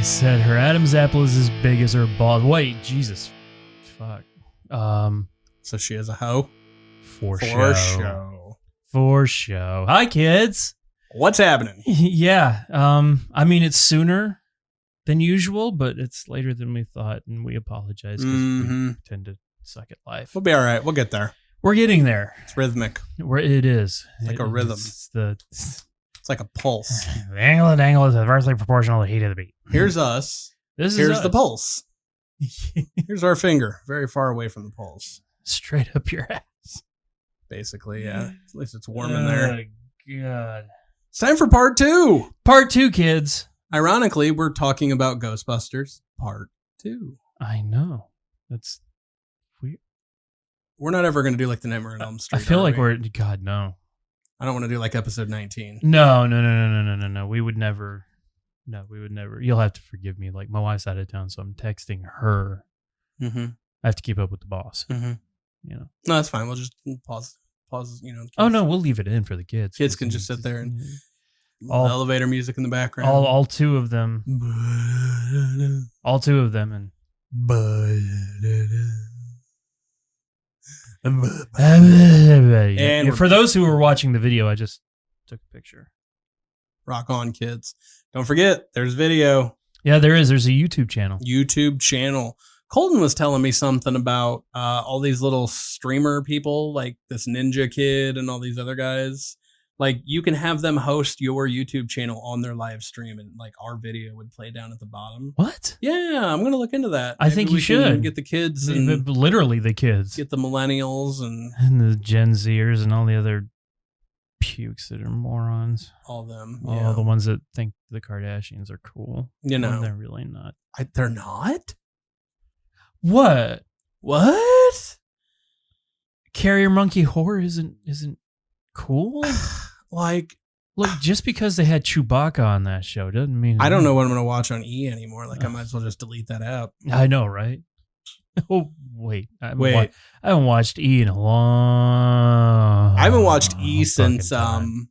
said her Adam's apple is as big as her balls. Wait, Jesus. Fuck. So she is a hoe? For show. For show. Hi, kids. What's happening? Yeah. I mean, it's sooner than usual, but it's later than we thought, and we apologize because we tend to suck at life. We'll be all right. We'll get there. We're getting there. It's rhythmic. It is. It's like a rhythm. It's like a pulse. The angle is inversely proportional to the heat of the beat. Here's us. Here's the pulse. Here's our finger, very far away from the pulse. Straight up your ass. Basically, yeah. At least it's warm in there. Oh, God. It's time for part 2. Part 2, kids. Ironically, we're talking about Ghostbusters Part 2. I know. That's weird. We're not ever going to do like the Nightmare on Elm Street. I feel like God, no. I don't want to do like episode 19. No. We would never. No, we would never. You'll have to forgive me. Like, my wife's out of town, so I'm texting her. Mm-hmm. I have to keep up with the boss. Mm-hmm. You know. No, that's fine. We'll just pause. You know. Oh no, we'll leave it in for the kids. Kids can just sit there and elevator music in the background. All two of them. All two of them, and. And for those who are watching the video, I just took a picture. Rock on, kids. Don't forget, there's video. Yeah, there is. There's a YouTube channel. Colton was telling me something about all these little streamer people, like this Ninja Kid and all these other guys. Like, you can have them host your YouTube channel on their live stream, and like our video would play down at the bottom. What? Yeah, I'm gonna look into that. I think you should get the kids, literally the kids, get the millennials and the Gen Zers and all the other pukes that are morons. All them, all the ones that think the Kardashians are cool. You know, they're really not. They're not. What? Carrier monkey horror isn't cool. Like, look, just because they had Chewbacca on that show doesn't mean I don't know what I'm going to watch on E anymore. Like, I might as well just delete that app. I know, right? Oh, wait. I haven't watched E in a long. I haven't watched E since John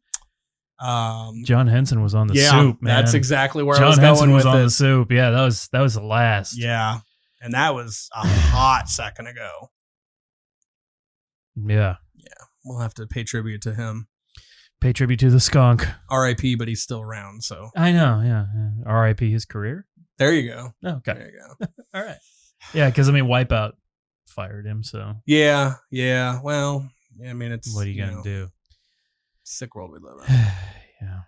Henson was on the Soup, man. That's exactly where John I was Henson going was with on it. the Soup. Yeah, that was the last. Yeah, and that was a hot second ago. Yeah. We'll have to pay tribute to him. Pay tribute to the skunk. R.I.P., but he's still around, so. I know, yeah. R.I.P. his career? There you go. Okay. There you go. All right. Yeah, because, I mean, Wipeout fired him, so. Yeah. Well, I mean, it's. What are you going to do? Sick world we live in. Yeah.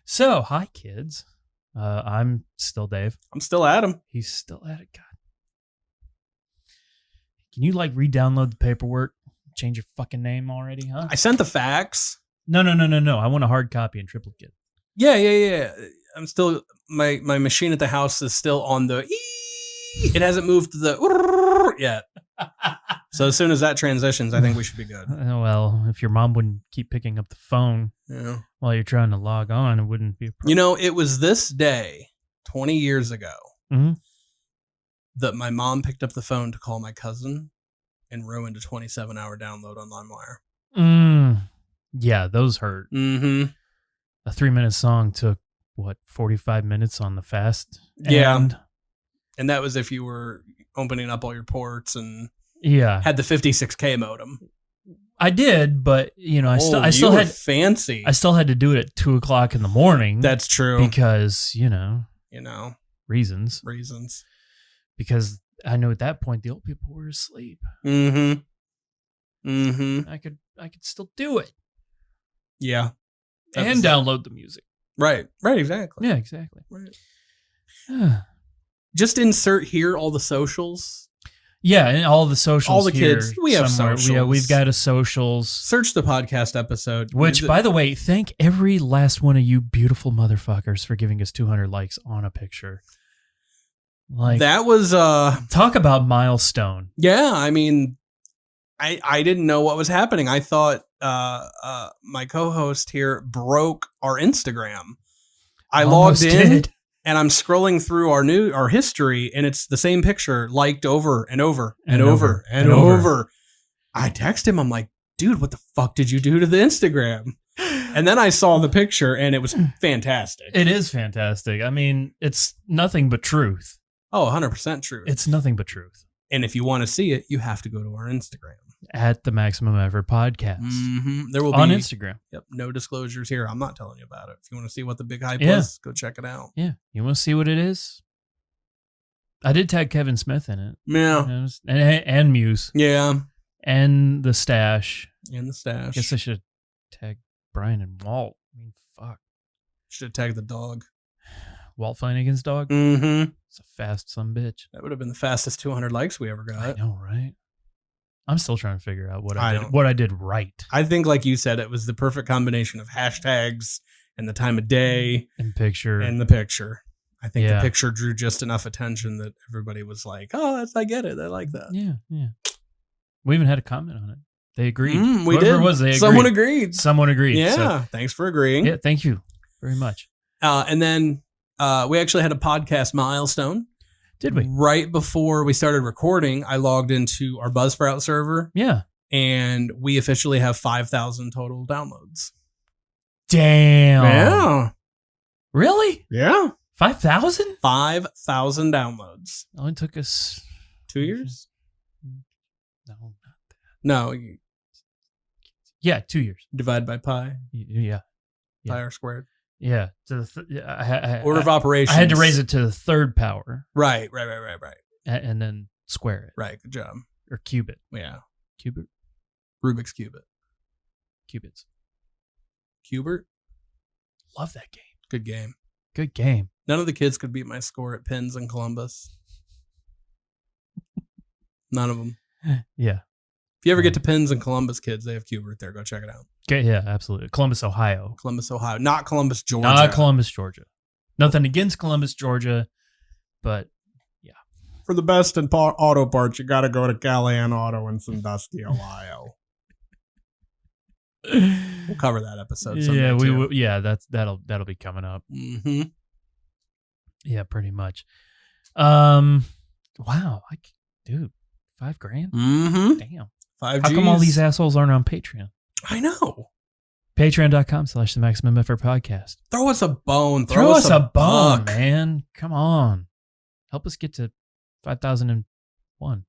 So, hi, kids. I'm still Dave. I'm still Adam. He's still at it. God. Can you, like, re-download the paperwork? Change your fucking name already, huh? I sent the fax. No. I want a hard copy and triplicate. Yeah. I'm still my machine at the house is still on the it hasn't moved to the yet. So as soon as that transitions, I think we should be good. Well, if your mom wouldn't keep picking up the phone while you're trying to log on, it wouldn't be a problem. You know, it was this day 20 years ago that my mom picked up the phone to call my cousin and ruined a 27-hour download on LimeWire. Yeah, those hurt. Mm-hmm. A 3-minute song took, 45 minutes on the fast? Yeah. And that was if you were opening up all your ports and had the 56K modem. I did, but, I still had fancy. I still had to do it at 2:00 in the morning. That's true. Because, reasons. Because I know at that point the old people were asleep. Mm-hmm. I could still do it. Yeah. And download the music. Right, exactly. Yeah, exactly. Right. Just insert here all the socials. Yeah, and all the socials. All the kids. We have socials. Yeah, we've got a socials. Search the podcast episode. Which, by the way, thank every last one of you beautiful motherfuckers for giving us 200 likes on a picture. Like, that was talk about milestone. Yeah, I mean, I didn't know what was happening. I thought my co-host here broke our Instagram. I logged in and I'm scrolling through our history, and it's the same picture liked over and over and over and over. I text him. I'm like, dude, what the fuck did you do to the Instagram? And then I saw the picture and it was fantastic. It is fantastic. I mean, it's nothing but truth. Oh, 100% true. It's nothing but truth. And if you want to see it, you have to go to our Instagram. At the Maximum Effort Podcast. Mm-hmm. There will be on Instagram. Yep. No disclosures here. I'm not telling you about it. If you want to see what the big hype was, go check it out. Yeah. You want to see what it is? I did tag Kevin Smith in it. Yeah. And Muse. Yeah. And the Stash. And the Stash. I guess I should tag Brian and Walt. I mean, fuck. Should have tagged the dog. Walt Flanagan's dog? Mm-hmm. It's a fast son bitch. That would have been the fastest 200 likes we ever got. I know, right? I'm still trying to figure out what I did right. I think, like you said, it was the perfect combination of hashtags and the time of day and picture. And the picture. I think the picture drew just enough attention that everybody was like, "Oh, I get it. I like that." Yeah, yeah. We even had a comment on it. They agreed. We did. Was, they agreed. Someone agreed. Yeah. So, thanks for agreeing. Yeah. Thank you very much. And then we actually had a podcast milestone. Did we? Right before we started recording, I logged into our Buzzsprout server. Yeah. And we officially have 5,000 total downloads. Damn. Yeah. Really? Yeah. 5,000? 5,000 downloads. It only took us 2 years? No, not that. No. Yeah, 2 years. Divide by pi. Yeah. Pi r squared. Yeah. To order of operations. I had to raise it to the third power. Right. And then square it. Right. Good job. Or cube it. Yeah. Cube it. Rubik's Cube it. Cubits. Cubert. Love that game. Good game. Good game. None of the kids could beat my score at pins in Columbus. None of them. Yeah. If you ever get to pins in Columbus, kids, they have Cubert there. Go check it out. Okay, yeah, absolutely. Columbus, Ohio. Columbus, Ohio. Not Columbus, Georgia. Not Columbus, Georgia. Nothing against Columbus, Georgia, but yeah. For the best in auto parts, you got to go to Callahan Auto in Sandusky, Ohio. We'll cover that episode someday. Yeah, too. Yeah, that'll be coming up. Mm-hmm. Yeah, pretty much. Wow, dude, $5,000. Mm-hmm. Damn. 5 How Gs. come all these assholes aren't on Patreon? I know. Patreon.com/the Maximum Effort Podcast. Throw us a bone. Throw us a bone, man. Come on. Help us get to 5,001.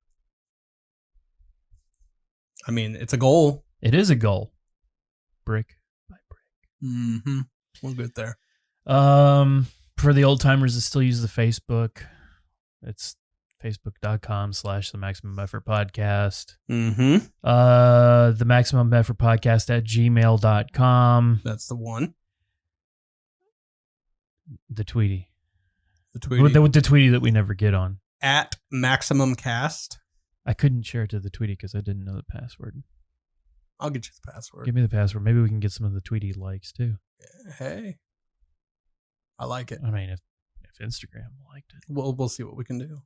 I mean, it's a goal. It is a goal. Brick by brick. Mm-hmm. We'll get there. For the old timers that still use the Facebook, it's facebook.com/the Maximum Effort Podcast. Mm-hmm. The Maximum Effort Podcast @gmail.com. That's the one. The Tweety. The Tweety. The Tweety that we never get on. At Maximum Cast. I couldn't share it to the Tweety because I didn't know the password. I'll get you the password. Give me the password. Maybe we can get some of the Tweety likes too. Hey. I like it. I mean, if Instagram liked it. We'll see what we can do.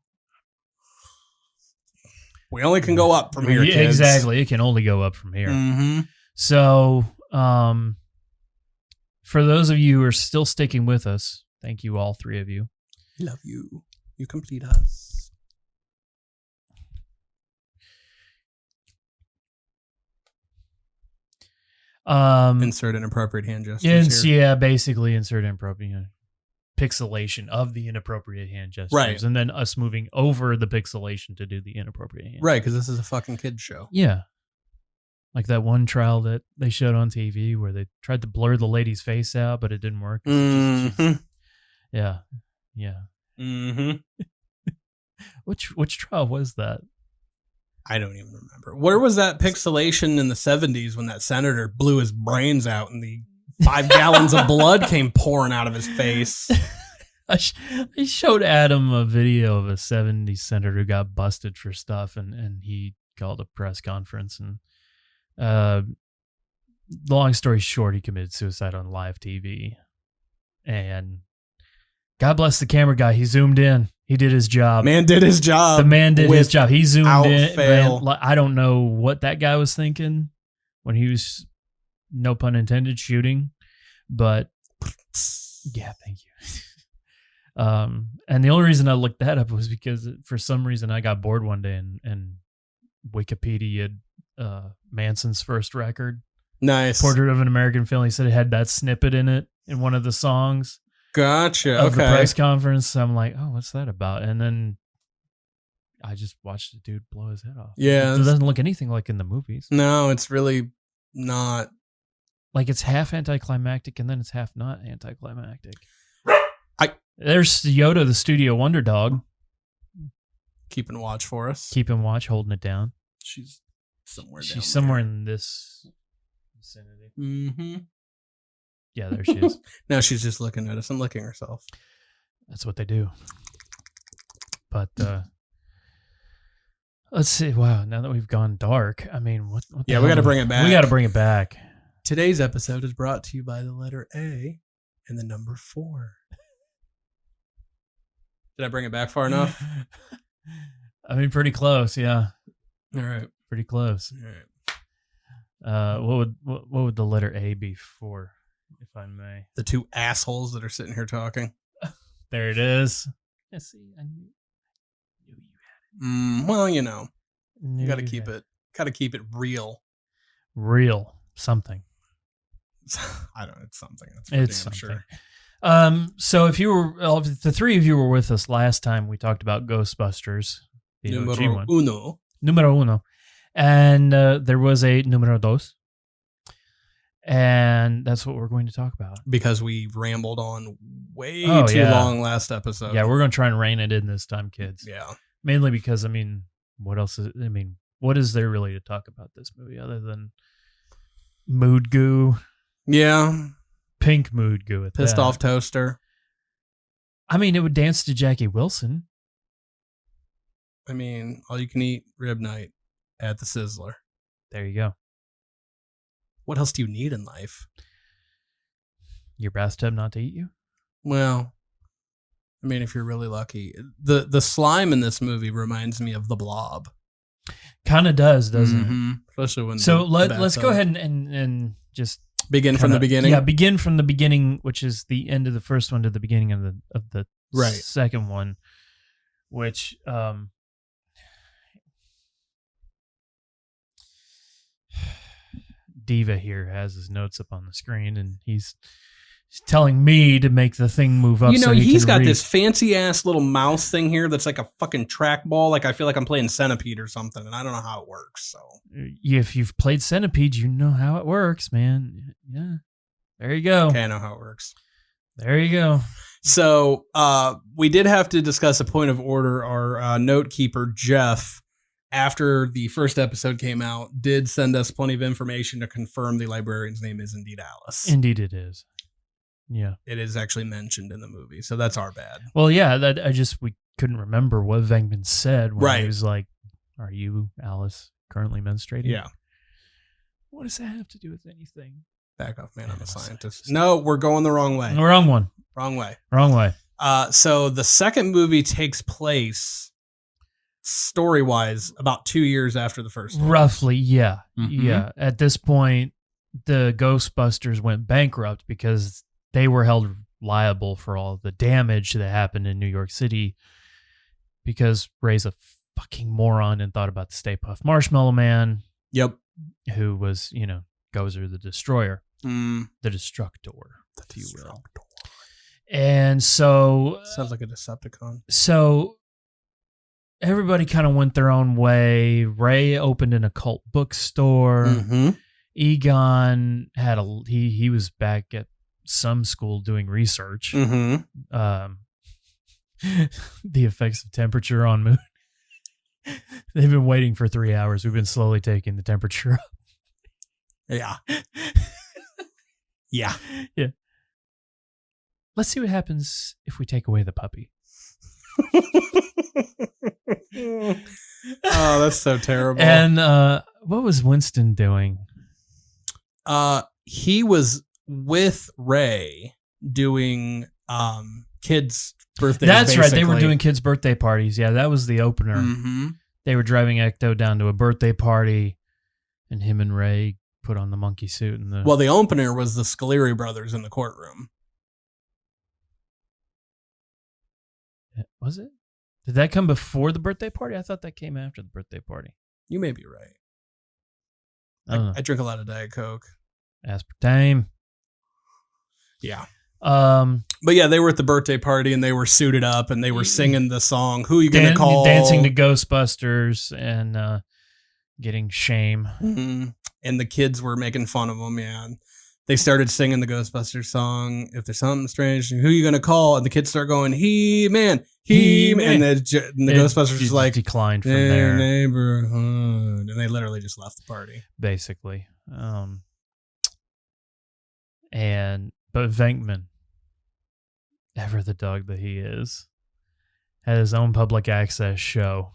We only can go up from here, kids. Exactly. It can only go up from here. Mm-hmm. So, for those of you who are still sticking with us, thank you, all three of you. Love you. You complete us. Insert inappropriate hand gestures. Yeah, basically insert inappropriate pixelation of the inappropriate hand gestures, right? And then us moving over the pixelation to do the inappropriate hand. Right, because this is a fucking kid show. Yeah, like that one trial that they showed on TV where they tried to blur the lady's face out, but it didn't work. Mm-hmm. Yeah. Mm-hmm. Which trial was that? I don't even remember. Where was that pixelation in the 70s when that senator blew his brains out and the 5 gallons of blood came pouring out of his face? I showed Adam a video of a 70s senator who got busted for stuff, and he called a press conference. And long story short, he committed suicide on live TV. And God bless the camera guy. He zoomed in. He did his job. Man did his job. The man did his job. He zoomed in. Fail. Man, I don't know what that guy was thinking when he was, no pun intended, shooting. But yeah, thank you. And the only reason I looked that up was because for some reason I got bored one day and Wikipedia'd Manson's first record. Nice. Portrait of an American Film. He said it had that snippet in it in one of the songs. Gotcha. Of the press conference. So I'm like, oh, what's that about? And then I just watched the dude blow his head off. Yeah. It doesn't look anything like in the movies. No, it's really not. Like it's half anticlimactic and then it's half not anticlimactic. There's Yoda, the studio wonder dog. Keeping watch for us. Keeping watch, holding it down. She's somewhere She's somewhere in this vicinity. Mm-hmm. Yeah, there she is. Now she's just looking at us and licking herself. That's what they do. But let's see. Wow, now that we've gone dark, I mean, what the hell we got to bring it back. We got to bring it back. Today's episode is brought to you by the letter A and the number 4. Did I bring it back far enough? I mean, pretty close. Yeah. All right. Pretty close. All right. What would the letter A be for, if I may? The 2 assholes that are sitting here talking. There it is. Yeah, see, I knew you had it. Well, you know, you got to keep it. Got to keep it real. Real something. I don't know. It's something. That's It's damn something. sure. So if you were, the 3 of you were with us last time, we talked about Ghostbusters. The OG one. Numero uno. And there was a numero dos. And that's what we're going to talk about. Because we rambled on way too long last episode. Yeah, we're going to try and rein it in this time, kids. Yeah. Mainly because, I mean, what else is, I mean, what is there really to talk about this movie other than mood goo? Yeah. Pink mood goo at Pissed that. off toaster. I mean, it would dance to Jackie Wilson. I mean, all you can eat rib night at the Sizzler. There you go. What else do you need in life? Your bathtub not to eat you? Well, I mean, if you're really lucky. The slime in this movie reminds me of the Blob. Kind of does, doesn't it? Especially when So let's go ahead and just begin from the beginning. Yeah, begin from the beginning, which is the end of the first one to the beginning of the right. second one, which Diva here has his notes up on the screen, and he's telling me to make the thing move up. You know, so he's got read. this fancy ass little mouse thing here that's like a fucking trackball. Like I feel like I'm playing Centipede or something, and I don't know how it works. So if you've played Centipede, you know how it works, man. Yeah, there you go. Okay, I know how it works. There you go. So we did have to discuss a point of order. Our note keeper, Jeff, after the first episode came out, did send us plenty of information to confirm the librarian's name is indeed Alice. Indeed it is. Yeah. It is actually mentioned in the movie, so that's our bad. Well, yeah, we couldn't remember what Venkman said when he was like, "Are you, Alice, currently menstruating?" Yeah. What does that have to do with anything? Back off, man. I'm a scientist. No, we're going the wrong way. Wrong one. Wrong way. Wrong way. So the second movie takes place story-wise about 2 years after the first one. Roughly, yeah. Mm-hmm. Yeah. At this point, the Ghostbusters went bankrupt because they were held liable for all the damage that happened in New York City because Ray's a fucking moron and thought about the Stay Puft Marshmallow Man. Yep. Who was, Gozer the Destroyer. The Destructor, if you will. And so... Sounds like a Decepticon. So everybody kind of went their own way. Ray opened an occult bookstore. Mm-hmm. Egon had he was back at some school doing research. Mm-hmm. The effects of temperature on moon. They've been waiting for 3 hours. We've been slowly taking the temperature up. Yeah. Yeah. Yeah. Let's see what happens if we take away the puppy. Oh, that's so terrible. And what was Winston doing? He was with Ray doing kids' birthdays. That's basically. right. They were doing kids' birthday parties. Yeah, that was the opener. Mm-hmm. They were driving Ecto down to a birthday party, and him and Ray put on the monkey suit. And well, the opener was the Scaleri brothers in the courtroom. Was it? Did that come before the birthday party? I thought that came after the birthday party. You may be right. I drink a lot of Diet Coke. Aspartame. Yeah. But yeah, they were at the birthday party and they were suited up and they were singing the song. Who are you gonna call? Dancing to Ghostbusters and getting shame. Mm-hmm. And the kids were making fun of them. Yeah. They started singing the Ghostbusters song. If there's something strange, who are you gonna call? And the kids start going, He-Man, He-Man. And the Ghostbusters is like declined from there. Neighborhood. And they literally just left the party. Basically. But Venkman, ever the dog that he is, had his own public access show.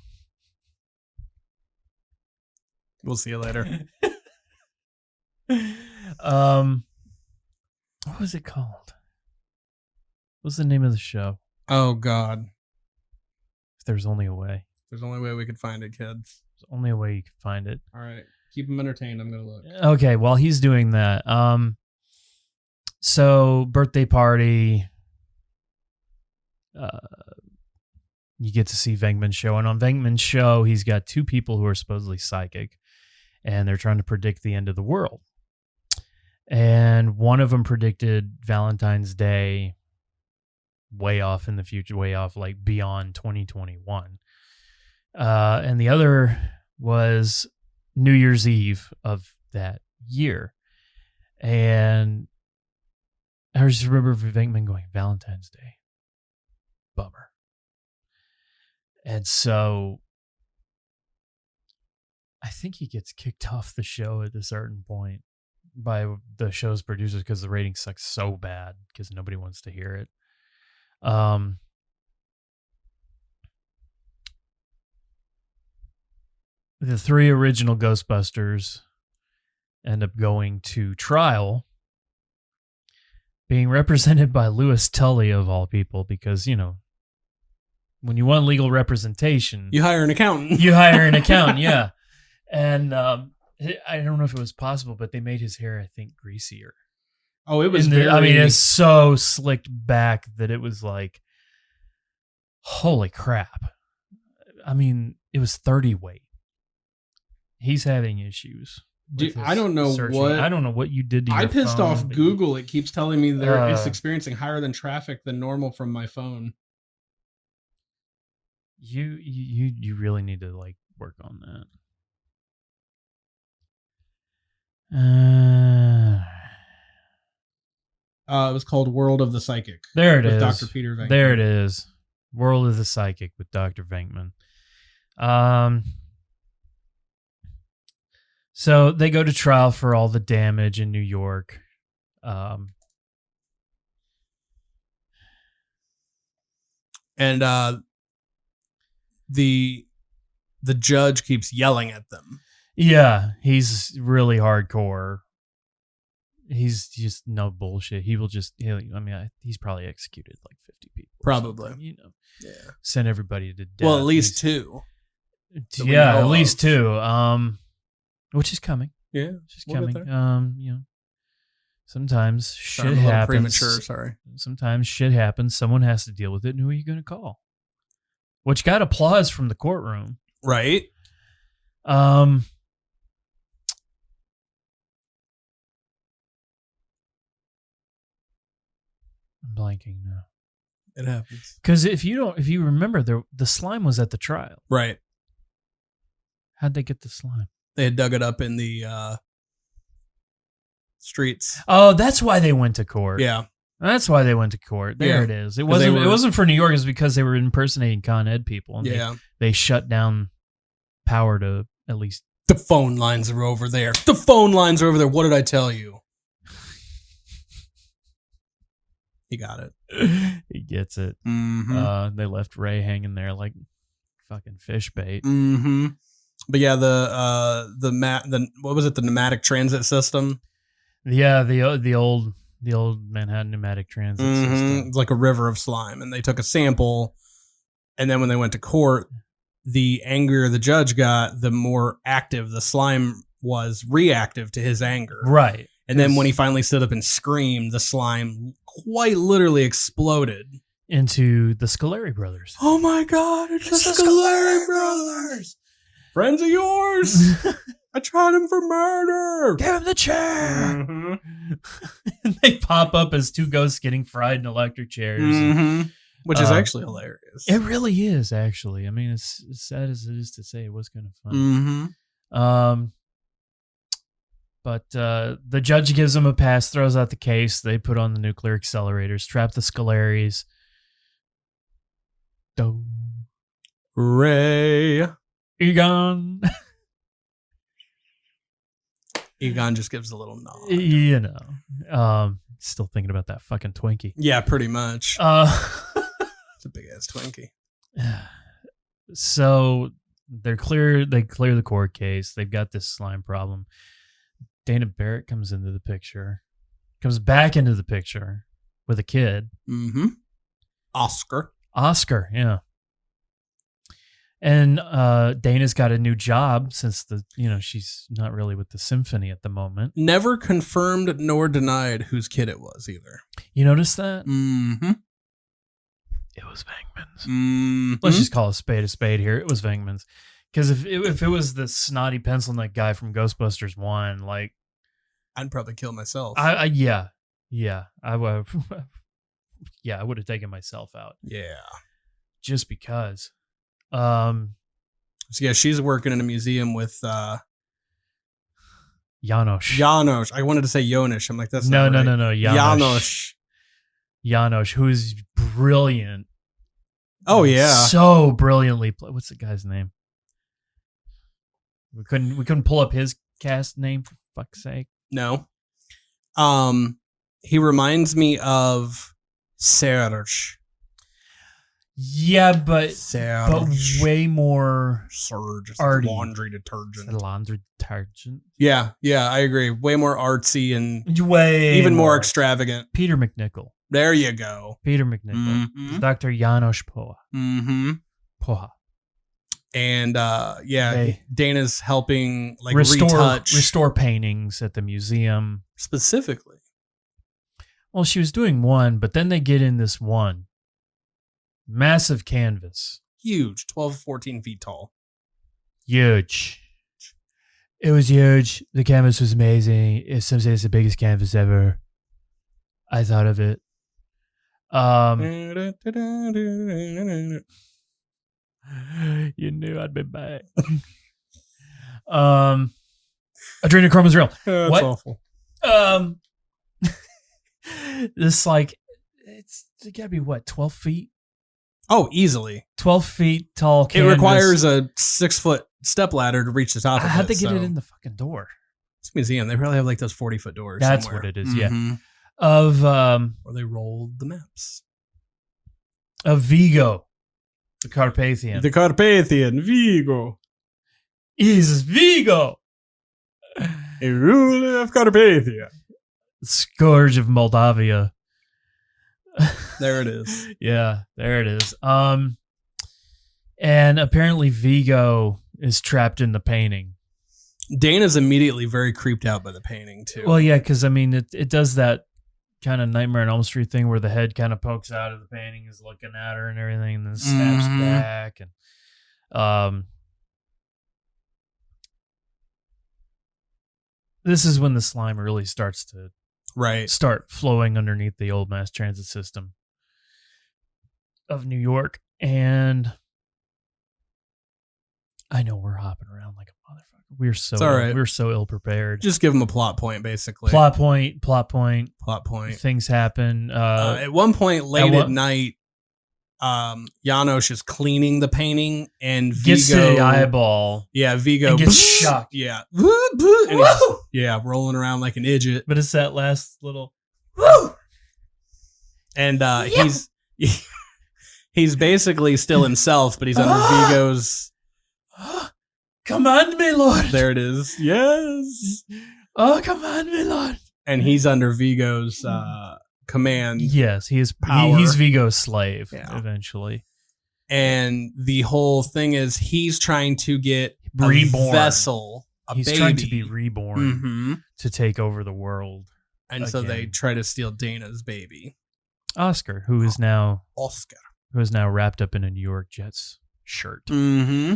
We'll see you later. What was it called? What's the name of the show? Oh God. If there's only a way. There's only a way we could find it, kids. There's only a way you can find it. All right. Keep them entertained. I'm going to look. Okay, while he's doing that. So birthday party. You get to see Venkman's show. And on Venkman's show, he's got two people who are supposedly psychic. And they're trying to predict the end of the world. And one of them predicted Valentine's Day way off in the future, way off like beyond 2021. And the other was New Year's Eve of that year. And I just remember Venkman going, Valentine's Day. Bummer. And so I think he gets kicked off the show at a certain point by the show's producers because the rating sucks so bad because nobody wants to hear it. The three original Ghostbusters end up going to trial, being represented by Louis Tully of all people, because, you know, when you want legal representation, you hire an accountant. Yeah. And I don't know if it was possible, but they made his hair, I think, greasier. Oh, it was it's so slicked back that it was like, holy crap. I mean, it was 30 weight. He's having issues. Dude, I don't know what you did to your I pissed phone, off Google. It keeps telling me it's experiencing higher than traffic than normal from my phone. You really need to like work on that. It was called World of the Psychic. There it is. Dr. Peter Venkman. There it is. World of the Psychic with Dr. Venkman. So they go to trial for all the damage in New York. And the judge keeps yelling at them. Yeah, he's really hardcore. He's just no bullshit. He's probably executed like 50 people. Probably. You know. Yeah. Sent everybody to death. Well, at least two. Yeah, at least two. Which is coming. Yeah. Which is coming. You know. Sometimes shit happens. Premature, sorry. Sometimes shit happens. Someone has to deal with it, and who are you going to call? Which got applause from the courtroom. Right. I'm blanking now. It happens. Because if you remember, the slime was at the trial. Right. How'd they get the slime? They had dug it up in the streets. Oh, that's why they went to court. Yeah. That's why they went to court. There it is. It wasn't for New York. It was because they were impersonating Con Ed people. And they shut down power to at least. The phone lines are over there. The phone lines are over there. What did I tell you? He got it. He gets it. Mm-hmm. They left Ray hanging there like fucking fish bait. Mm-hmm. But yeah, the what was it? The pneumatic transit system. Yeah, the old Manhattan pneumatic transit system. It's like a river of slime, and they took a sample, and then when they went to court, the angrier the judge got, the more active the slime was, reactive to his anger. Right. And then when he finally stood up and screamed, the slime quite literally exploded into the Scoleri brothers. Oh my God! It's the Scoleri brothers. Friends of yours. I tried him for murder. Give him the chair. Mm-hmm. And they pop up as two ghosts getting fried in electric chairs. Mm-hmm. Which is actually hilarious. It really is, actually. I mean, it's as sad as it is to say, it was kind of fun. Mm-hmm. But the judge gives them a pass, throws out the case. They put on the nuclear accelerators, trap the Scalaries. Ray. Egon. Egon just gives a little nod. You know. Still thinking about that fucking Twinkie. Yeah, pretty much. It's a big ass Twinkie. So they clear the court case. They've got this slime problem. Dana Barrett comes back into the picture with a kid. Mm-hmm. Oscar, yeah. And Dana's got a new job since she's not really with the symphony at the moment. Never confirmed nor denied whose kid it was either. You notice that? Mm-hmm. It was Venkman's. Mm-hmm. Let's just call a spade here. It was Venkman's. Because if it was the snotty pencil neck guy from Ghostbusters 1, like, I'd probably kill myself. I would have taken myself out. Yeah. Just because. So yeah, she's working in a museum with Janosch. I wanted to say Jonish. I'm like, that's no. not right. Janosch, who is brilliant. Oh yeah, so brilliantly. What's the guy's name? We couldn't pull up his cast name for fuck's sake. No. He reminds me of Serge. Yeah, but way more Surge, arty. Laundry detergent. Laundry detergent. Yeah, I agree. Way more artsy and even more extravagant. Peter McNichol. There you go. Peter McNichol. Mm-hmm. Dr. Janosch Poha. Mm-hmm. Poha. And Dana's helping restore paintings at the museum. Specifically. Well, she was doing one, but then they get in this one. Massive canvas. Huge. 12, 14 feet tall. Huge. It was huge. The canvas was amazing. Some say it's the biggest canvas ever. I thought of it. You knew I'd be back. Adrenochrome is real. That's what? Awful. This it's gotta be 12 feet? Oh, easily. 12 feet tall canvas. It requires a 6-foot step ladder to reach the top of it. How'd they get it in the fucking door? It's a museum. They probably have like those 40-foot doors. That's somewhere. what it is, mm-hmm. yeah. Of where they rolled the maps. Of Vigo, the Carpathian. The Carpathian, Vigo. Is Vigo. A ruler of Carpathia. Scourge of Moldavia. There it is. Yeah, there it is. And apparently Vigo is trapped in the painting. Dana's immediately very creeped out by the painting too. Well, yeah, because I mean, it does that kind of Nightmare on Elm Street thing where the head kind of pokes out of the painting, is looking at her and everything, and then snaps back. And this is when the slime really starts to start flowing underneath the old mass transit system of New York. And I know we're hopping around like a motherfucker. We're so ill prepared. Just give them a plot point, basically. Plot point. Things happen. At one point late at night, Janosch is cleaning the painting and Vigo gets to the eyeball. Yeah, Vigo and gets shocked. Yeah. And he's, rolling around like an idiot. But it's that last little woo. And he's basically still himself, but he's under Vigo's command me, Lord. There it is. Yes. Oh, command me, Lord. And he's under Vigo's command. Yes, he is power. He's Vigo's slave eventually. And the whole thing is he's trying to get reborn. A vessel. He's baby. Trying to be reborn to take over the world. And again. So they try to steal Dana's baby. Oscar, who is now wrapped up in a New York Jets shirt. Mm-hmm.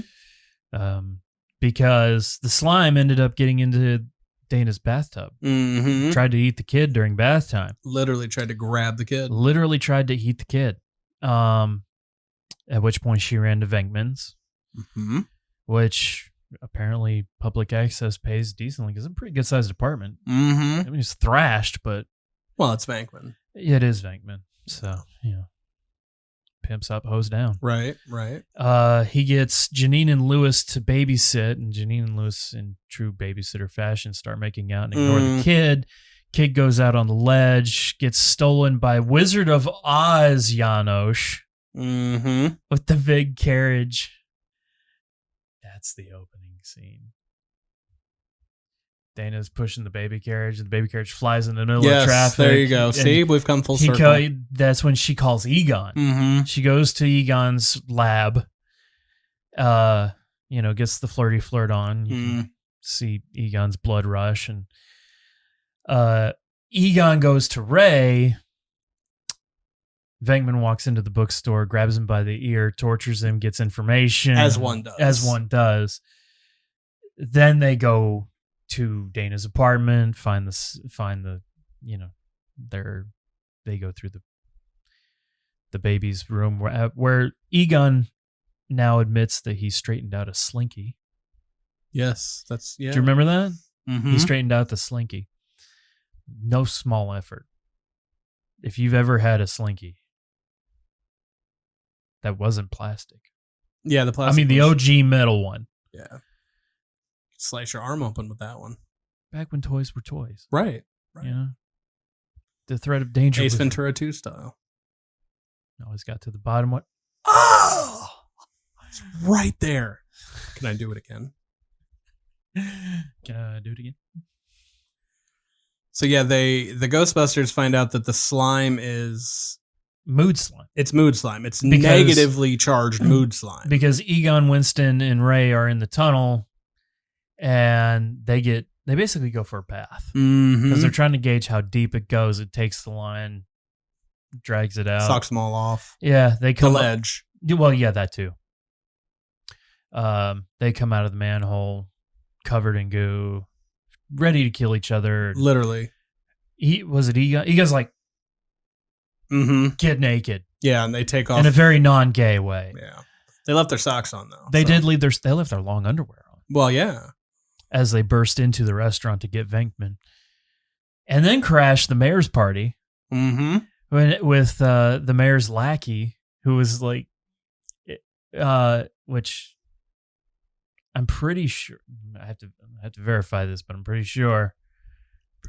because the slime ended up getting into Dana's bathtub. Mm-hmm. Tried to eat the kid during bath time. Literally tried to grab the kid. Literally tried to eat the kid. At which point she ran to Venkman's, which apparently public access pays decently because it's a pretty good sized apartment. Mm-hmm. I mean, it's thrashed, but well, it's Venkman. It is Venkman. So, pimps up, hoes down. Right. He gets Janine and Louis to babysit, and Janine and Louis, in true babysitter fashion, start making out and ignore the kid. Kid goes out on the ledge, gets stolen by Wizard of Oz Janosch with the big carriage. That's the opening scene. Dana's pushing the baby carriage, and the baby carriage flies in the middle of traffic. There you go. See, we've come full circle. That's when she calls Egon. She goes to Egon's lab, gets the flirty flirt on. You can see Egon's blood rush, and Egon goes to Ray. Venkman walks into the bookstore, grabs him by the ear, tortures him, gets information. As one does. Then they go to Dana's apartment, they go through the baby's room where Egon now admits that he straightened out a slinky. Yes, Do you remember that? Mm-hmm. He straightened out the slinky. No small effort. If you've ever had a slinky that wasn't plastic. Yeah, the plastic. I mean, the OG metal one. Yeah. Slice your arm open with that one. Back when toys were toys. Right. The threat of danger. Ace Ventura 2 style. Always got to the bottom. What? Oh! It's right there. Can I do it again? Can I do it again? So yeah, the Ghostbusters find out that the slime is mood slime. It's mood slime. It's negatively charged mood slime. Because Egon, Winston, and Ray are in the tunnel, and they basically go for a bath because they're trying to gauge how deep it goes. It takes the line, drags it out, sucks them all off. Yeah, they come the ledge. Well, yeah, that too. They come out of the manhole covered in goo, ready to kill each other. Literally. Egon? Egon's like, get naked. Yeah, and they take off in a very non-gay way. Yeah, they left their socks on though. They left their long underwear on. Well, yeah. As they burst into the restaurant to get Venkman, and then crash the mayor's party. With the mayor's lackey, who was like, which I'm pretty sure I have to verify this, but I'm pretty sure.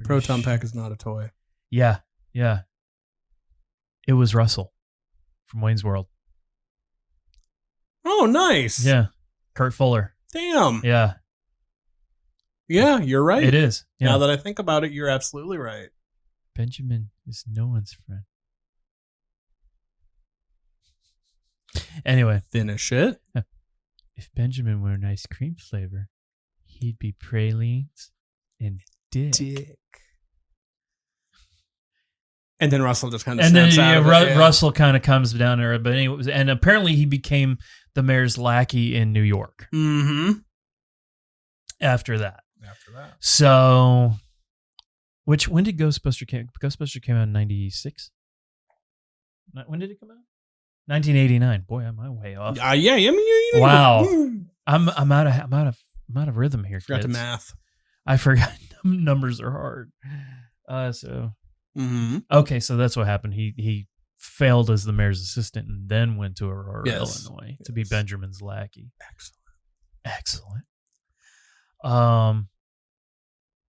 Proton pack is not a toy. Yeah. It was Russell from Wayne's World. Oh, nice. Yeah. Kurt Fuller. Damn. Yeah. Yeah, you're right. It is. Yeah. Now that I think about it, you're absolutely right. Benjamin is no one's friend. Anyway. Finish it. If Benjamin were an ice cream flavor, he'd be pralines and dick. And then Russell just kind of snaps out of it. Russell kind of comes down there, but anyway, and apparently he became the mayor's lackey in New York. After that. So, when did Ghostbusters came? Ghostbusters came out in 96. When did it come out? 1989. Boy, am I way off. Yeah, I mean, wow. I'm out of rhythm here. Forgot to math. I forgot. Numbers are hard. Okay, so that's what happened. He failed as the mayor's assistant and then went to Aurora, Illinois, to be Benjamin's lackey. Excellent.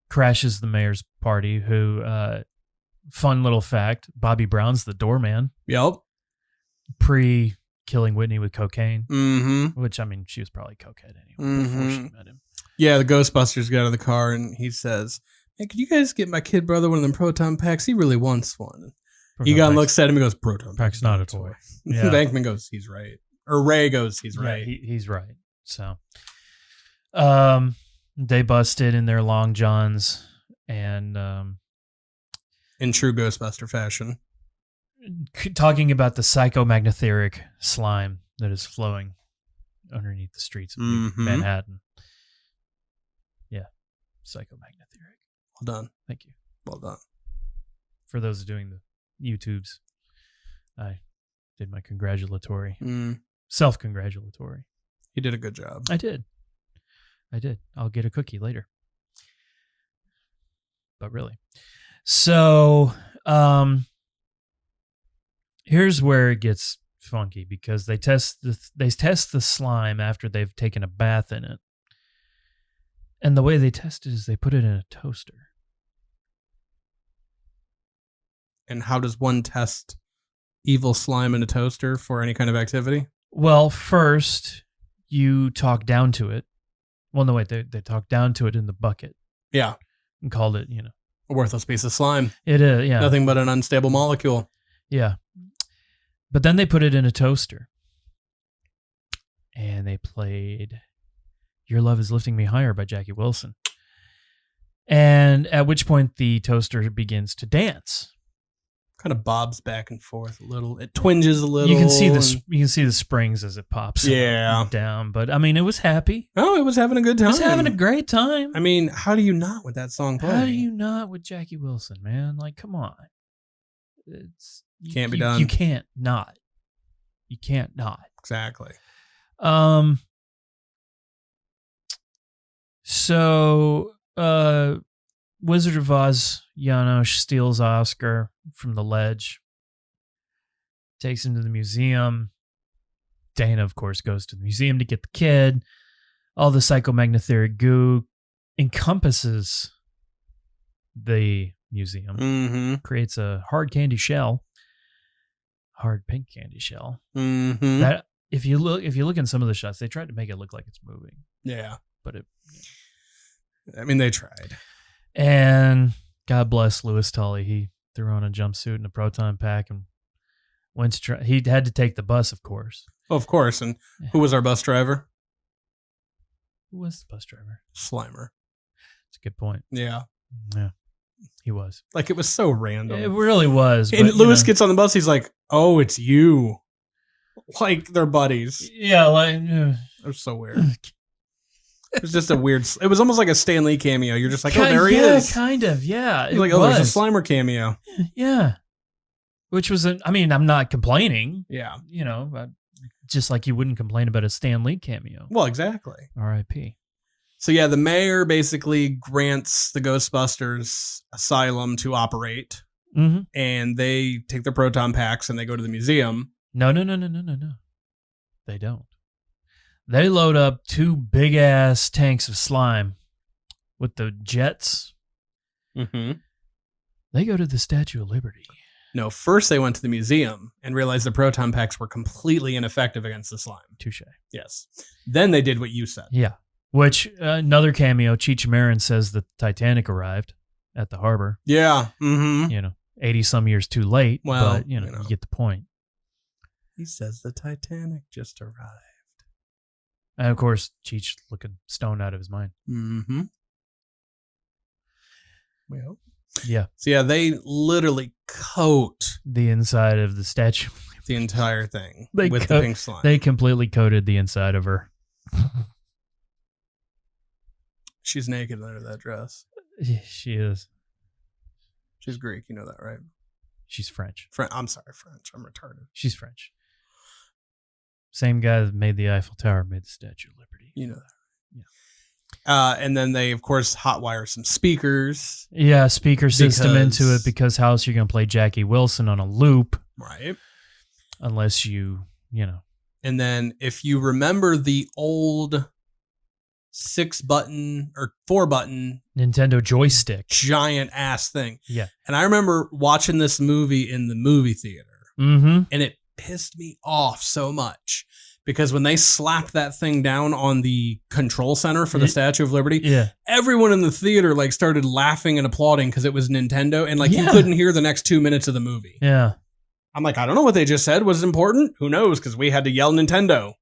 Crashes the mayor's party. Who? Fun little fact: Bobby Brown's the doorman. Yep. Pre-killing Whitney with cocaine. Which, I mean, she was probably cokehead anyway before she met him. Yeah, the Ghostbusters get out of the car and he says, "Hey, could you guys get my kid brother one of them proton packs? He really wants one." Egon looks at him and goes, "Proton pack's not a toy." Yeah. Bankman goes, "He's right." Or Ray goes, "He's right." He's right. So, they busted in their long johns and in true Ghostbuster fashion, talking about the psychomagnatheoric slime that is flowing underneath the streets of Manhattan. psychomagnatheoric. Well done. Thank you. Well done. For those doing the YouTubes, I did my congratulatory, self-congratulatory. You did a good job. I did. I'll get a cookie later. But really. So, here's where it gets funky because they test the slime after they've taken a bath in it. And the way they test it is they put it in a toaster. And how does one test evil slime in a toaster for any kind of activity? Well, first, you talk down to it. Well, no, wait, they talk down to it in the bucket. Yeah. And called it, a worthless piece of slime. It is, yeah. Nothing but an unstable molecule. Yeah. But then they put it in a toaster. And they played Your Love Is Lifting Me Higher by Jackie Wilson. And at which point the toaster begins to dance. Kind of bobs back and forth a little. It twinges a little. You can see the springs as it pops down. But I mean, it was happy. Oh, it was having a good time. It was having a great time. I mean, how do you not with that song playing? How do you not with Jackie Wilson, man? Like, come on. Can't be done. You can't not. You can't not. Exactly. So, Wizard of Oz, Janosch steals Oscar from the ledge, takes him to the museum. Dana, of course, goes to the museum to get the kid. All the psychomagnatheoric goo encompasses the museum, creates a hard candy shell, hard pink candy shell. That if you look in some of the shots, they tried to make it look like it's moving. Yeah, but they tried. And God bless Louis Tully. He threw on a jumpsuit and a proton pack and went to he had to take the bus, of course. Oh, of course. And who was our bus driver? Who was the bus driver? Slimer. That's a good point. Yeah. Yeah. He was. Like, it was so random. It really was. And Louis gets on the bus. He's like, oh, it's you. Like, they're buddies. Yeah. Like, it was so weird. It was just a weird. It was almost like a Stan Lee cameo. You're just like, oh, there he is. Yeah, kind of. Yeah. You're like, oh, there's a Slimer cameo. Yeah. Which was, I'm not complaining. Yeah. Just like you wouldn't complain about a Stan Lee cameo. Well, exactly. R.I.P. So, yeah, the mayor basically grants the Ghostbusters asylum to operate. And they take their proton packs and they go to the museum. No. They don't. They load up 2 big-ass tanks of slime with the jets. They go to the Statue of Liberty. No, first they went to the museum and realized the proton packs were completely ineffective against the slime. Touche. Yes. Then they did what you said. Yeah. Which, another cameo, Cheech Marin says the Titanic arrived at the harbor. Yeah. 80-some years too late. Well, but, you get the point. He says the Titanic just arrived. And of course, Cheech looking stoned out of his mind. Well, yeah. So yeah, they literally coat the inside of the statue. The entire thing with the pink slime. They completely coated the inside of her. She's naked under that dress. She is. She's Greek, you know that, right? She's French. I'm sorry, French. I'm retarded. She's French. Same guy that made the Eiffel Tower made the Statue of Liberty. You know that. Yeah. And then they, of course, hotwire some speakers. Yeah, speaker system into it because how else are you going to play Jackie Wilson on a loop? Right. Unless you know. And then if you remember the old 6-button or 4-button Nintendo joystick. Giant ass thing. Yeah. And I remember watching this movie in the movie theater. And it pissed me off so much because when they slapped that thing down on the control center for the Statue of Liberty, everyone in the theater like started laughing and applauding because it was Nintendo and like you couldn't hear the next 2 minutes of the movie. Yeah. I'm like, I don't know what they just said. Was it important? Who knows? Because we had to yell Nintendo.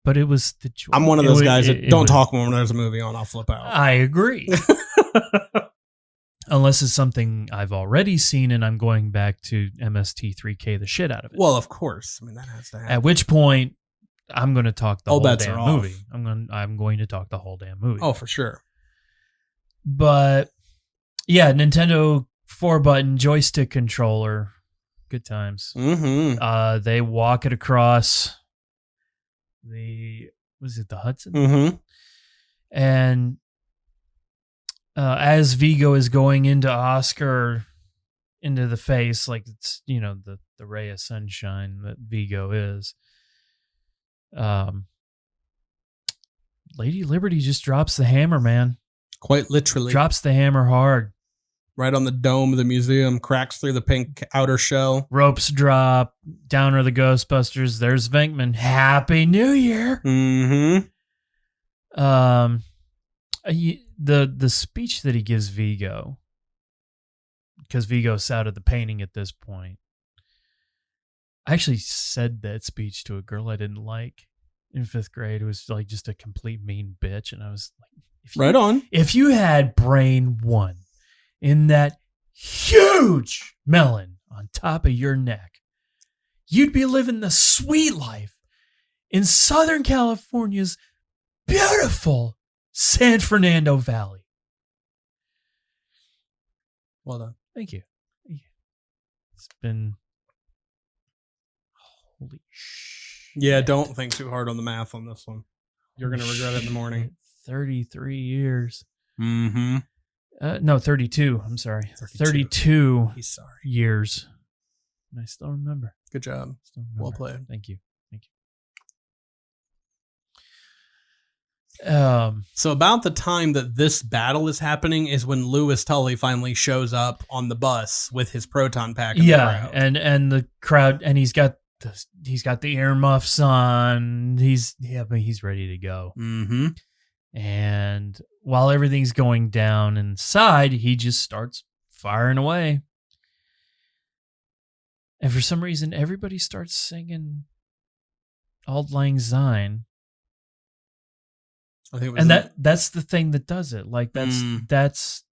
But it was the joy. I'm one of those guys that don't talk when there's a movie on. I'll flip out. I agree. Unless it's something I've already seen and I'm going back to MST3K the shit out of it. Well, of course. I mean, that has to happen. At which point, I'm going to talk the whole bets damn are off. movie. I'm going to talk the whole damn movie. Oh, for sure. But yeah, Nintendo 4-button joystick controller. Good times. Mm-hmm. They walk it across the Hudson? Mm-hmm. And as Vigo is going into Oscar into the face, like it's, the ray of sunshine that Vigo is, Lady Liberty just drops the hammer, man. Quite literally. Drops the hammer hard. Right on the dome of the museum, cracks through the pink outer shell. Ropes drop. Down are the Ghostbusters. There's Venkman. Happy New Year. Mm-hmm. The speech that he gives Vigo, because Vigo's out of the painting at this point. I actually said that speech to a girl I didn't like in 5th grade. It was like just a complete mean bitch, and I was like, right on. If you had brain 1 in that huge melon on top of your neck, you'd be living the sweet life in Southern California's beautiful San Fernando Valley. Well done. Thank you. It's been... Holy shit. Yeah, don't think too hard on the math on this one. You're going to regret it in the morning. 33 years. Mm-hmm. No, 32. I'm sorry. 32. 32 He's sorry. years. And I still remember. Good job. Well played. Thank you. So about the time that this battle is happening is when Louis Tully finally shows up on the bus with his proton pack. In the crowd. and the crowd, and he's got the earmuffs on. He's ready to go. Mm-hmm. And while everything's going down inside, he just starts firing away. And for some reason, everybody starts singing Auld Lang Syne. I think it was and that's the thing that does it. Like that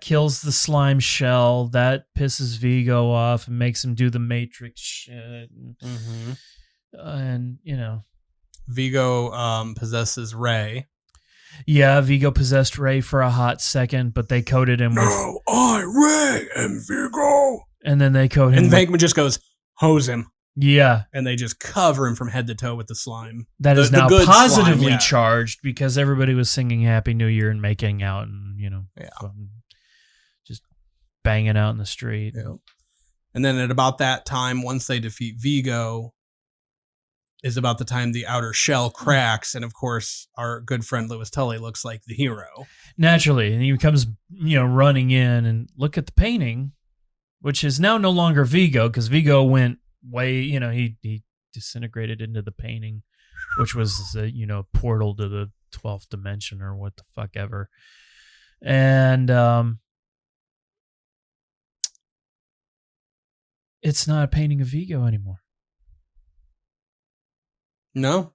kills the slime shell. That pisses Vigo off and makes him do the Matrix shit. And Vigo possesses Ray. Yeah, Vigo possessed Ray for a hot second, but they coded him with... No, I, Ray, am Vigo. And then they code him And Venkman just goes, hose him. Yeah. And they just cover him from head to toe with the slime. That is now positively slime, charged because everybody was singing Happy New Year and making out and, just banging out in the street. Yeah. And then at about that time, once they defeat Vigo, is about the time the outer shell cracks. And of course, our good friend Louis Tully looks like the hero. Naturally. And he comes, running in and look at the painting, which is now no longer Vigo because Vigo went way, he disintegrated into the painting, which was the, portal to the 12th dimension or what the fuck ever. And it's not a painting of Vigo anymore. No.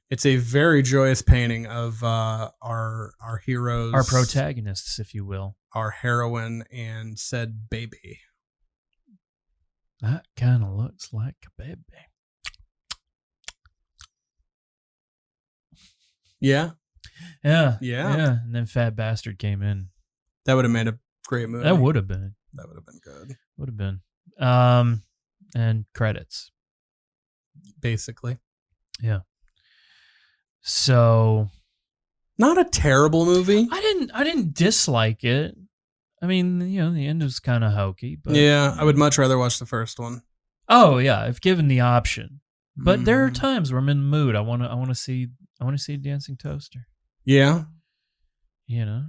It's a very joyous painting of our heroes, our protagonists, if you will, our heroine and said baby. That kind of looks like a baby. Yeah. And then Fat Bastard came in. That would have made a great movie. That would have been good. Would have been. And credits. Basically. Yeah. So. Not a terrible movie. I didn't dislike it. I mean, the end was kind of hokey, but yeah, I would much rather watch the first one. Oh yeah, if given the option. But there are times where I'm in the mood. I want to see a dancing toaster. Yeah. Yeah.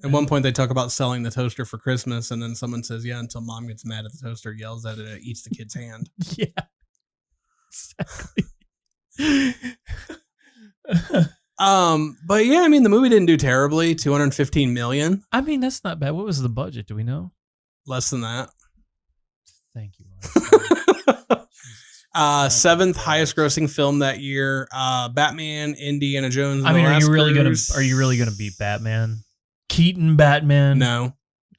At one point, they talk about selling the toaster for Christmas, and then someone says, "Yeah," until mom gets mad at the toaster, yells at it, and it eats the kid's hand. Yeah. Exactly. But yeah, I mean, the movie didn't do terribly. $215 million. I mean, that's not bad. What was the budget? Do we know? Less than that. Thank you. 7th highest grossing film that year. Batman, Indiana Jones. I mean, are you really gonna beat Batman? Keaton Batman? No.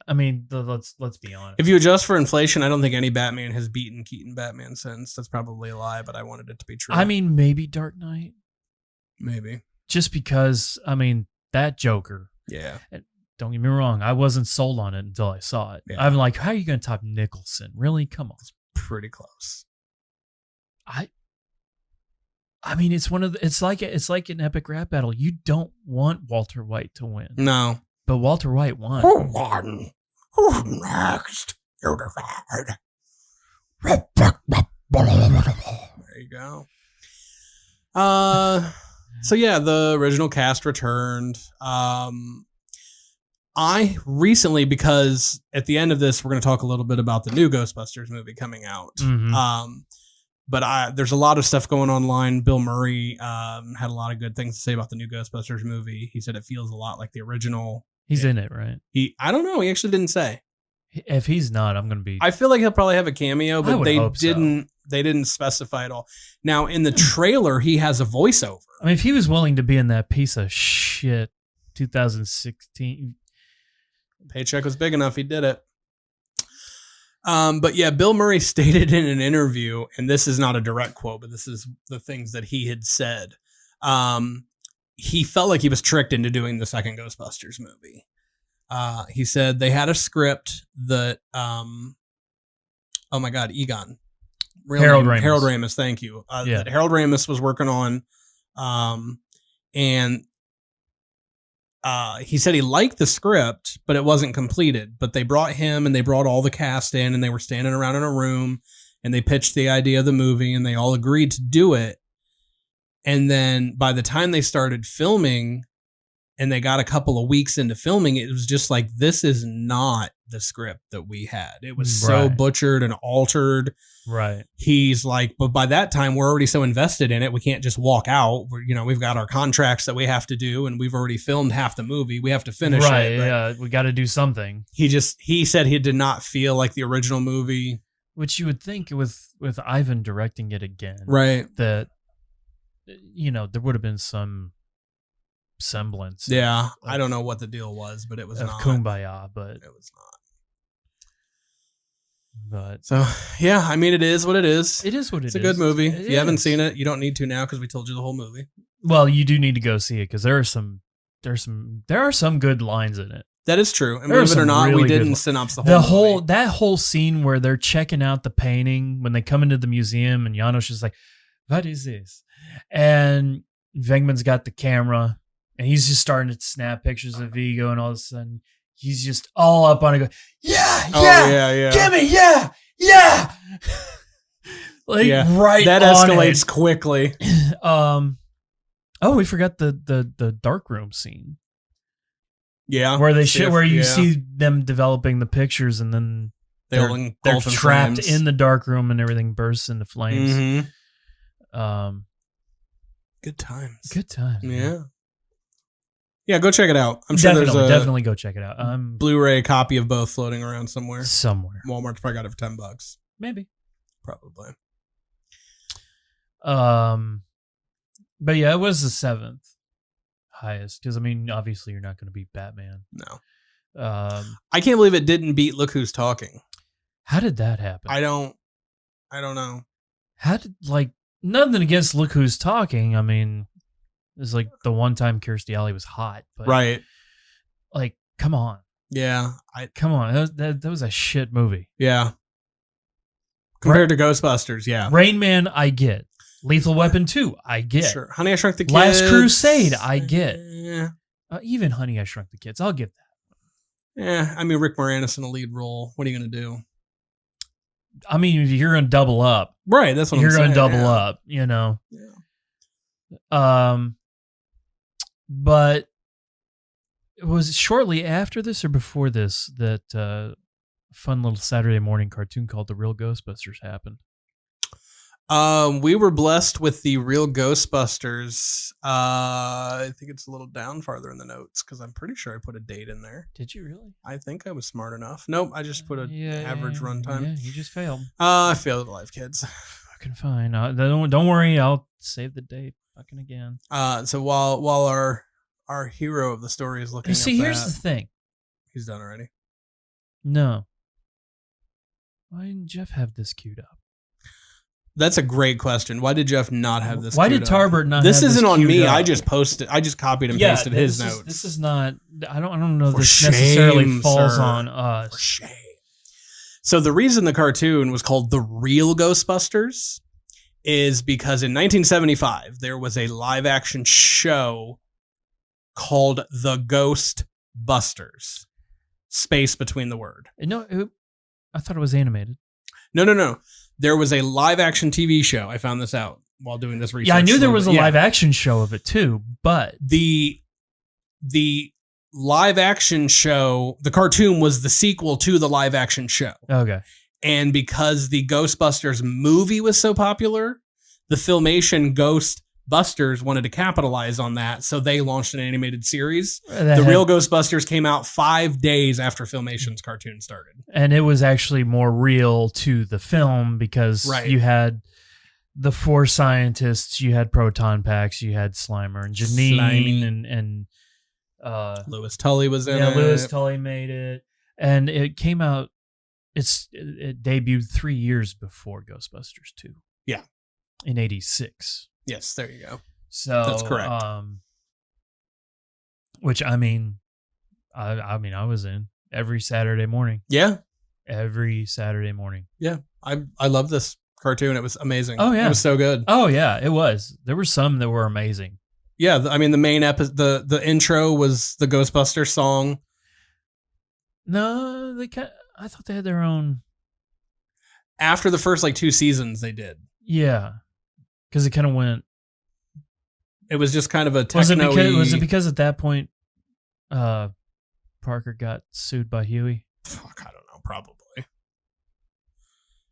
I mean, let's be honest. If you adjust for inflation, I don't think any Batman has beaten Keaton Batman since. That's probably a lie, but I wanted it to be true. I mean, maybe Dark Knight. Maybe. Just because, I mean, that Joker. Yeah. Don't get me wrong. I wasn't sold on it until I saw it. Yeah. I'm like, how are you going to top Nicholson? Really? Come on. It's pretty close. I mean, it's like an epic rap battle. You don't want Walter White to win. No. But Walter White won. Who won? Who's next? You decide. There you go. So yeah, the original cast returned. I recently, because at the end of this, we're going to talk a little bit about the new Ghostbusters movie coming out. Mm-hmm. But there's a lot of stuff going online. Bill Murray had a lot of good things to say about the new Ghostbusters movie. He said it feels a lot like the original. He's in it, right? I don't know. He actually didn't say. If he's not, I'm going to be. I feel like he'll probably have a cameo, but they didn't. So. They didn't specify at all. Now in the trailer, he has a voiceover. I mean, if he was willing to be in that piece of shit, 2016 paycheck was big enough, he did it. But yeah, Bill Murray stated in an interview, and this is not a direct quote, but this is the things that he had said. He felt like he was tricked into doing the second Ghostbusters movie. He said they had a script that, oh my God, Egon. Harold Ramis. Harold Ramis, thank you. That Harold Ramis was working on. And he said he liked the script, but it wasn't completed. But they brought him and they brought all the cast in, and they were standing around in a room, and they pitched the idea of the movie, and they all agreed to do it. And then by the time they started filming and they got a couple of weeks into filming, it was just like, this is not the script that we had. It was so butchered and altered. Right. He's like, but by that time we're already so invested in it, we can't just walk out. We've got our contracts that we have to do, and we've already filmed half the movie. We have to finish it. Right. Yeah. We got to do something. He said he did not feel like the original movie. Which you would think with Ivan directing it again. Right. That, there would have been some semblance. Yeah. I don't know what the deal was, but it was not. Kumbaya, but it was not. But so yeah, I mean, it is what it is. It is what it is. It's a good movie. If you haven't seen it, you don't need to now because we told you the whole movie. Well, you do need to go see it because there are some good lines in it. That is true. And believe it or not, we didn't synopsis the whole movie. That whole scene where they're checking out the painting when they come into the museum, and Janos is like, "What is this?" And Venkman's got the camera, and he's just starting to snap pictures of Vigo, and all of a sudden he's just all up on it, going, yeah, give me, yeah. Right. That escalates quickly. We forgot the dark room scene. Yeah, where you see them developing the pictures, and then they're trapped in the dark room, and everything bursts into flames. Mm-hmm. Good times. Good times. Yeah. Yeah, go check it out. I'm sure there's definitely go check it out. Blu-ray copy of both floating around somewhere. Walmart's probably got it for $10. Maybe. Probably. But yeah, it was the 7th highest because, I mean, obviously you're not going to beat Batman. No. I can't believe it didn't beat Look Who's Talking. How did that happen? I don't know. How did, nothing against Look Who's Talking. I mean, it's like the one time Kirstie Alley was hot. But right. Come on. Yeah. Come on. That was a shit movie. Yeah. Compared to Ghostbusters, yeah. Rain Man, I get. Lethal Weapon 2, I get. Sure. Honey, I Shrunk the Kids. Last Crusade, I get. Yeah. Even Honey, I Shrunk the Kids, I'll give that. Yeah, I mean, Rick Moranis in a lead role. What are you going to do? I mean, if you're going to double up. Right, that's what I'm saying. You're going to double up, Yeah. But was it shortly after this or before this that fun little Saturday morning cartoon called The Real Ghostbusters happened? We were blessed with the Real Ghostbusters. I think it's a little down farther in the notes because I'm pretty sure I put a date in there. Did you really? I think I was smart enough. Nope, I just put an average runtime. Yeah, you just failed. I failed at life, kids. Fucking fine. Don't worry. I'll save the date. Fucking again. So while our hero of the story is looking. See, here's the thing. He's done already. No. Why didn't Jeff have this queued up? That's a great question. Why did Jeff not have this? Why did Tarbert not? This have isn't this on me. up? I just copied and pasted his notes. This is not. I don't know. For This shame, necessarily falls sir. on us. For shame. So the reason the cartoon was called The Real Ghostbusters is because in 1975 there was a live action show called The Ghostbusters. Space between the word. No, I thought it was animated. No. There was a live action TV show. I found this out while doing this research. Yeah, I knew there was a live action show of it too, but the live action show, the cartoon was the sequel to the live action show. Okay. And because the Ghostbusters movie was so popular, the Filmation Ghostbusters wanted to capitalize on that, so they launched an animated series. The Real Ghostbusters came out 5 days after Filmation's cartoon started. And it was actually more real to the film because you had the 4 scientists, you had proton packs, you had Slimer and Janine and Louis Tully was in it. Yeah, Louis Tully made it. And it came out, it debuted 3 years before Ghostbusters 2. Yeah. In 86. Yes, there you go. So that's correct. Which I was in every Saturday morning. Yeah. Every Saturday morning. Yeah. I love this cartoon. It was amazing. Oh yeah. It was so good. Oh yeah, it was. There were some that were amazing. Yeah, the main episode, the intro was the Ghostbusters song. No, I thought they had their own. After the first 2 seasons, they did. Yeah, because it kind of went. It was just kind of a techno. Was it because at that point, Parker got sued by Huey? Fuck, I don't know, probably.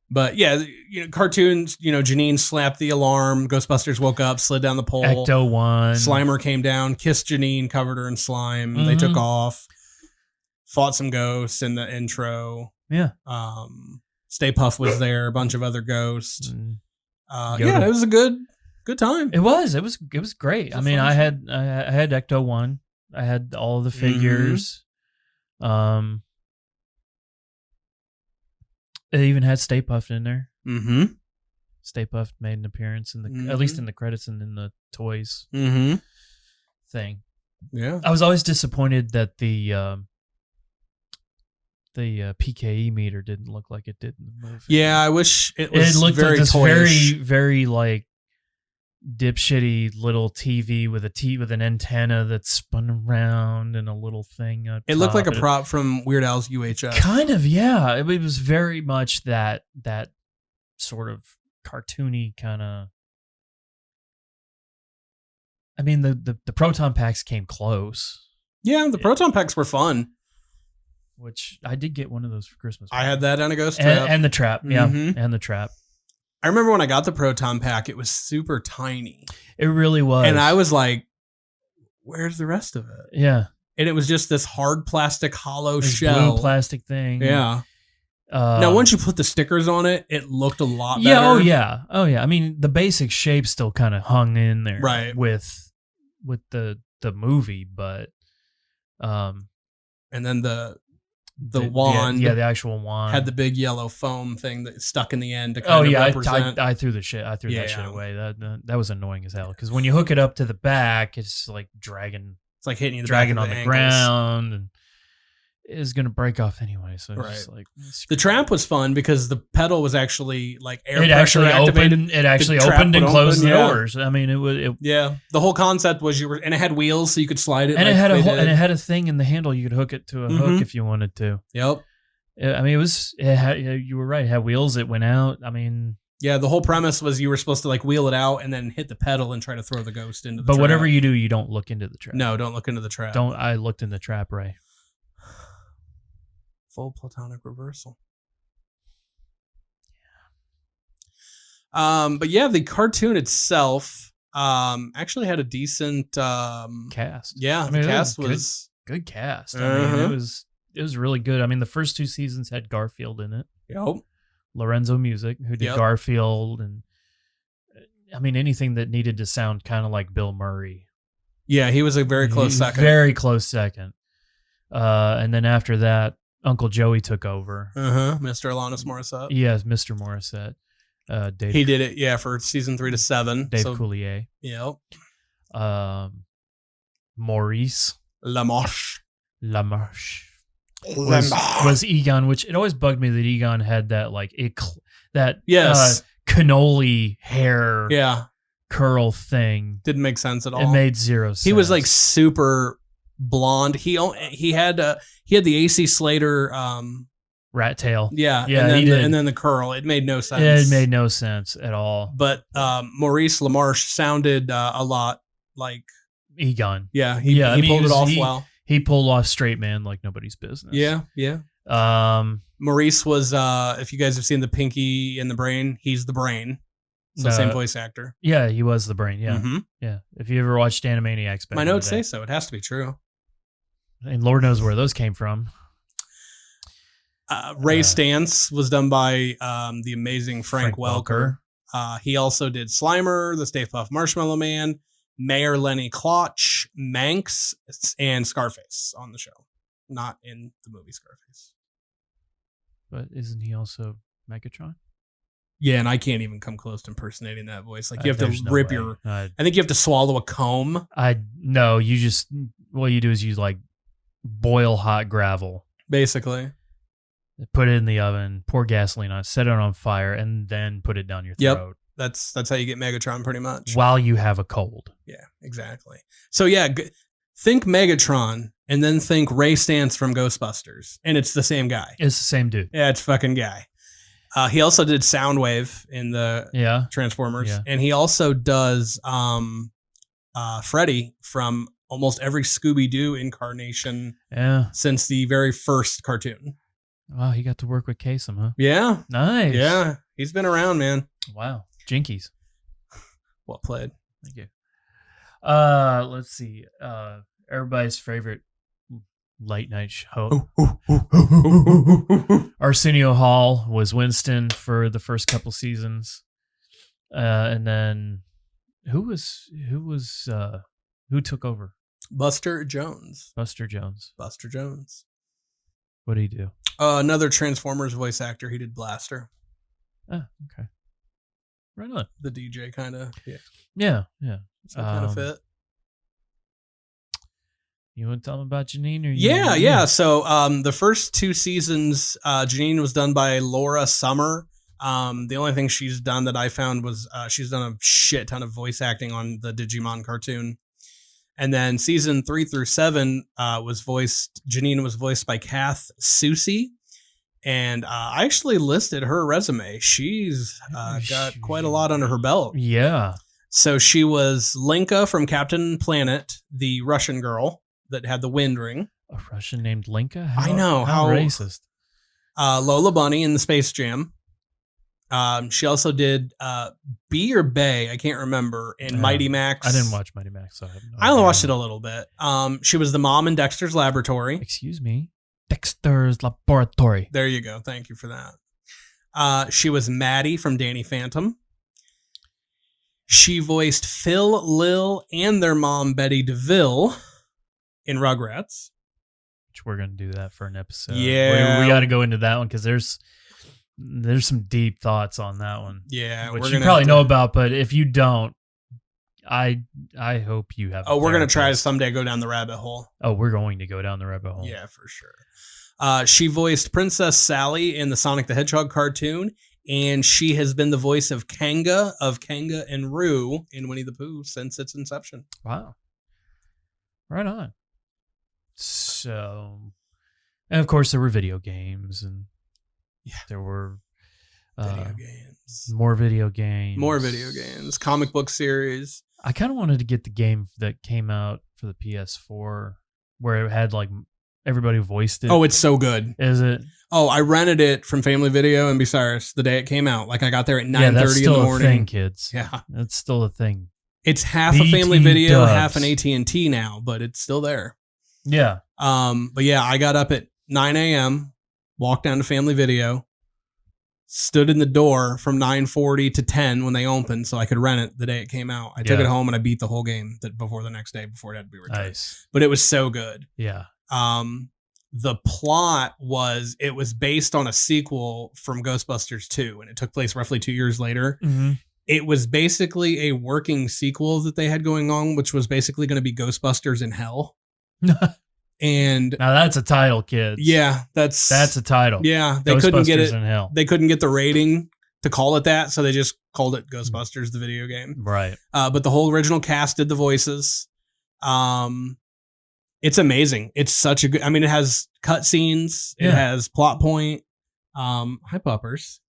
But yeah, cartoons. Janine slapped the alarm. Ghostbusters woke up, slid down the pole. Ecto-1. Slimer came down, kissed Janine, covered her in slime. Mm-hmm. They took off, fought some ghosts in the intro. Yeah. Stay Puft was there. A bunch of other ghosts. Yeah, it was a good time. It was great. I mean, I had Ecto-1. I had all of the figures. Mm-hmm. It even had Stay Puft in there. Mm-hmm. Stay Puft made an appearance at least in the credits and in the toys thing. Yeah, I was always disappointed that the PKE meter didn't look like it did in the movie. Yeah, I wish it was. It looked very like this toyish. very like dipshitty little TV with an antenna that spun around and a little thing. It looked like a prop from Weird Al's UHF. Kind of, yeah. It was very much that sort of cartoony kind of. I mean, the proton packs came close. Yeah, the proton packs were fun. Which I did get one of those for Christmas. I had that and a ghost trap. And the trap, yeah, and the trap. I remember when I got the proton pack, it was super tiny. It really was. And I was like, where's the rest of it? Yeah. And it was just this hard plastic hollow shell. Blue plastic thing. Yeah. Now, once you put the stickers on it, it looked a lot better. Yeah, oh yeah. I mean, the basic shape still kind of hung in there. Right. With the movie, but and then the wand, the actual wand had the big yellow foam thing that stuck in the end to kind of represent. I threw that shit away. That was annoying as hell because when you hook it up to the back, it's like dragging. It's like hitting you dragging on the ground, and it's gonna break off anyway. So it's just like the trap was fun because the pedal was actually like air it pressure activated. It actually opened and closed the doors. I mean, the whole concept was and it had wheels so you could slide it, and it had a thing in the handle you could hook it to a hook if you wanted to. Yep. I mean, you were right. It had wheels. It went out. I mean, yeah. The whole premise was you were supposed to like wheel it out and then hit the pedal and try to throw the ghost into the trap. But whatever you do, you don't look into the trap. No, don't look into the trap. I looked in the trap, Ray. Full platonic reversal. But yeah, the cartoon itself actually had a decent cast. Yeah, I mean, the cast was good cast. I mean, it was really good. I mean, the first 2 seasons had Garfield in it. Yep. Lorenzo Music, who did Garfield, and I mean anything that needed to sound kind of like Bill Murray. Yeah, he was a very close second. Very close second. And then after that, Uncle Joey took over. Mr. Alanis Morissette. Yes, Mr. Morissette. Dave. He did it, for season 3 to 7. Dave Coulier. Yep. Maurice LaMarche. Was Egon, which it always bugged me that Egon had that Yes. Cannoli hair curl thing. Didn't make sense at all. It made zero sense. He was like super blonde. He had the AC Slater rat tail. Yeah, and then the curl. It made no sense. It made no sense at all. But Maurice LaMarche sounded a lot like Egon. Yeah, he pulled it off well. He pulled off straight man like nobody's business. Yeah. Maurice was, if you guys have seen the Pinky and the Brain, he's the Brain. So same voice actor. Yeah, he was the Brain. Yeah, yeah. If you ever watched Animaniacs, my notes say so. It has to be true. And Lord knows where those came from. Ray Stantz was done by the amazing Frank Welker. He also did Slimer, the Stay Puft Marshmallow Man, Mayor Lenny Klotch, Manx, and Scarface on the show. Not in the movie Scarface. But isn't he also Megatron? Yeah, and I can't even come close to impersonating that voice. Like you have to rip your... I think you have to swallow a comb. No, you just... What you do is you like boil hot gravel. Basically. Put it in the oven, pour gasoline on it, set it on fire, and then put it down your throat. Yep, that's how you get Megatron pretty much. While you have a cold. Yeah, exactly. So yeah, think Megatron and then think Ray Stantz from Ghostbusters. And it's the same guy. It's the same dude. Yeah, it's fucking guy. He also did Soundwave in the Transformers. Yeah. And he also does Freddy from almost every Scooby-Doo incarnation since the very first cartoon. Wow, he got to work with Kasem, huh? Yeah. Nice. Yeah. He's been around, man. Wow. Jinkies. Well played. Thank you. Let's see. Everybody's favorite late night show. Arsenio Hall was Winston for the first couple seasons. And then who took over? Buster Jones. Buster Jones. What did he do? Another Transformers voice actor. He did Blaster. Oh, okay. Right on. The DJ kind of. Yeah. So kind of fit. You want to tell them about Janine? Or yeah. So the first 2 seasons, Janine was done by Laura Summer. The only thing she's done that I found was she's done a shit ton of voice acting on the Digimon cartoon. And then season 3 through 7 Janine was voiced by Kath Soucie. And I actually listed her resume. She's got quite a lot under her belt. Yeah. So she was Linka from Captain Planet, the Russian girl that had the wind ring. A Russian named Linka? I know. How racist. Lola Bunny in the Space Jam. She also did B or Bay, I can't remember, in Mighty Max. I didn't watch Mighty Max, so I only watched it a little bit. She was the mom in Dexter's Laboratory. Excuse me. Dexter's Laboratory. There you go. Thank you for that. She was Maddie from Danny Phantom. She voiced Phil, Lil, and their mom, Betty DeVille, in Rugrats. Which we're going to do that for an episode. Yeah. We got to go into that one because there's some deep thoughts on that one. Yeah. Which you probably know about, but if you don't, I hope you have. Oh, we're going to try to someday go down the rabbit hole. Oh, we're going to go down the rabbit hole. Yeah, for sure. She voiced Princess Sally in the Sonic the Hedgehog cartoon, and she has been the voice of Kanga and Roo in Winnie the Pooh since its inception. Wow. Right on. So, and of course there were video games, and there were more video games, comic book series. I kind of wanted to get the game that came out for the PS4 where it had like everybody voiced it. Oh, it's so good. Is it? Oh, I rented it from Family Video in Bucyrus the day it came out. Like I got there at 9:30 in the morning. That's still a thing, kids. Yeah. That's still a thing. It's half a Family Video, half an AT&T now, but it's still there. Yeah. But yeah, I got up at 9 a.m., walked down to Family Video, stood in the door from 9:40 to 10 when they opened so I could rent it the day it came out. I took it home and I beat the whole game before the next day before it had to be returned. Nice. But it was so good. Yeah. the plot was it was based on a sequel from Ghostbusters 2, and it took place roughly 2 years later. Mm-hmm. It was basically a working sequel that they had going on, which was basically going to be Ghostbusters in Hell. And now that's a title, kids. Yeah, that's a title. Yeah, they couldn't get it. In Hell. They couldn't get the rating to call it that, so they just called it Ghostbusters, the video game. Right. But the whole original cast did the voices. It's amazing. It's such a good. I mean, it has cutscenes. It has plot point. Hi, Poppers.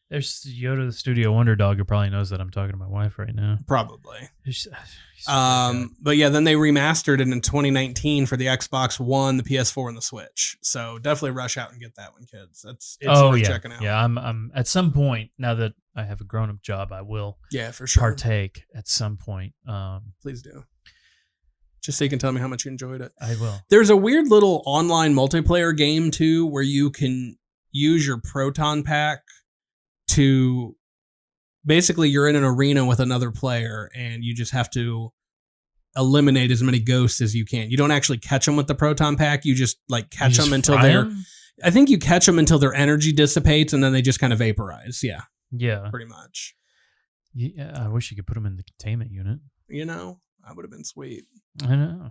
There's Yoda the Studio Wonder Dog who probably knows that I'm talking to my wife right now. Probably. He's But yeah, then they remastered it in 2019 for the Xbox One, the PS4, and the Switch. So definitely rush out and get that one, kids. It's worth checking out. Yeah, I'm at some point, now that I have a grown-up job, I will for sure partake at some point. Please do. Just so you can tell me how much you enjoyed it. I will. There's a weird little online multiplayer game too, where you can use your proton pack to basically you're in an arena with another player and you just have to eliminate as many ghosts as you can. You don't actually catch them with the proton pack. You just like catch them until I think you catch them until their energy dissipates and then they just kind of vaporize. Yeah. Yeah. Pretty much. Yeah. I wish you could put them in the containment unit. You know, that would have been sweet. I know.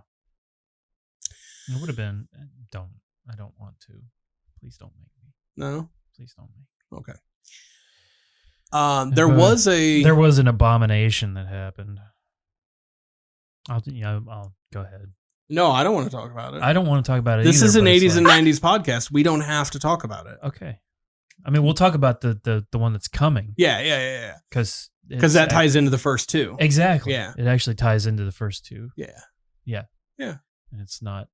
It would have been. I don't want to. Please don't make me. No? Please don't make me. Okay. There was an abomination that happened. I'll go ahead. No, I don't want to talk about it. I don't want to talk about it. This either, is an 80s and 90s podcast. We don't have to talk about it. Okay. I mean, we'll talk about the one that's coming. Yeah. Because that ties into the first two. Exactly. Yeah. It actually ties into the first two. Yeah. And it's not a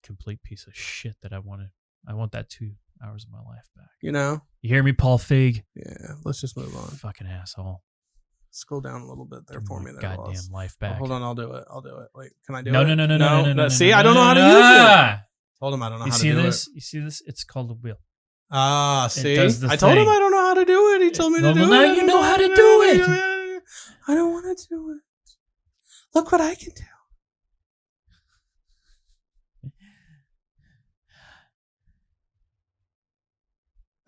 complete piece of shit that I wanted. I want that 2 hours of my life back. You know? You hear me, Paul Feig? Yeah. Let's just move on. Fucking asshole. Scroll down a little bit there for me. Goddamn life back. Hold on, I'll do it. Wait, can I do no, it? No. See, I don't know how to use it. Hold on, I don't know how to do it. You see this? It's called a wheel. See? I told him I don't know how to do it. He told me to do it. Now you know how to do it. I don't want to do it. Look what I can do.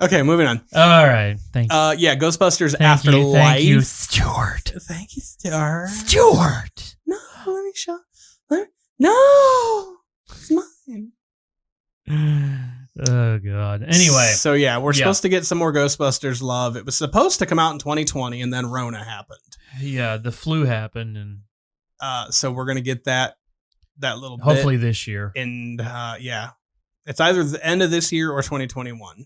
Okay, moving on. All right. Thank you. Yeah, Ghostbusters Afterlife. Thank you, Stuart. Thank you, Stuart. Stuart. No, let me show. No, it's mine. Oh, God. Anyway. So, yeah, we're supposed to get some more Ghostbusters love. It was supposed to come out in 2020, and then Rona happened. Yeah, the flu happened. And so we're going to get that little bit. Hopefully this year. And, yeah, it's either the end of this year or 2021.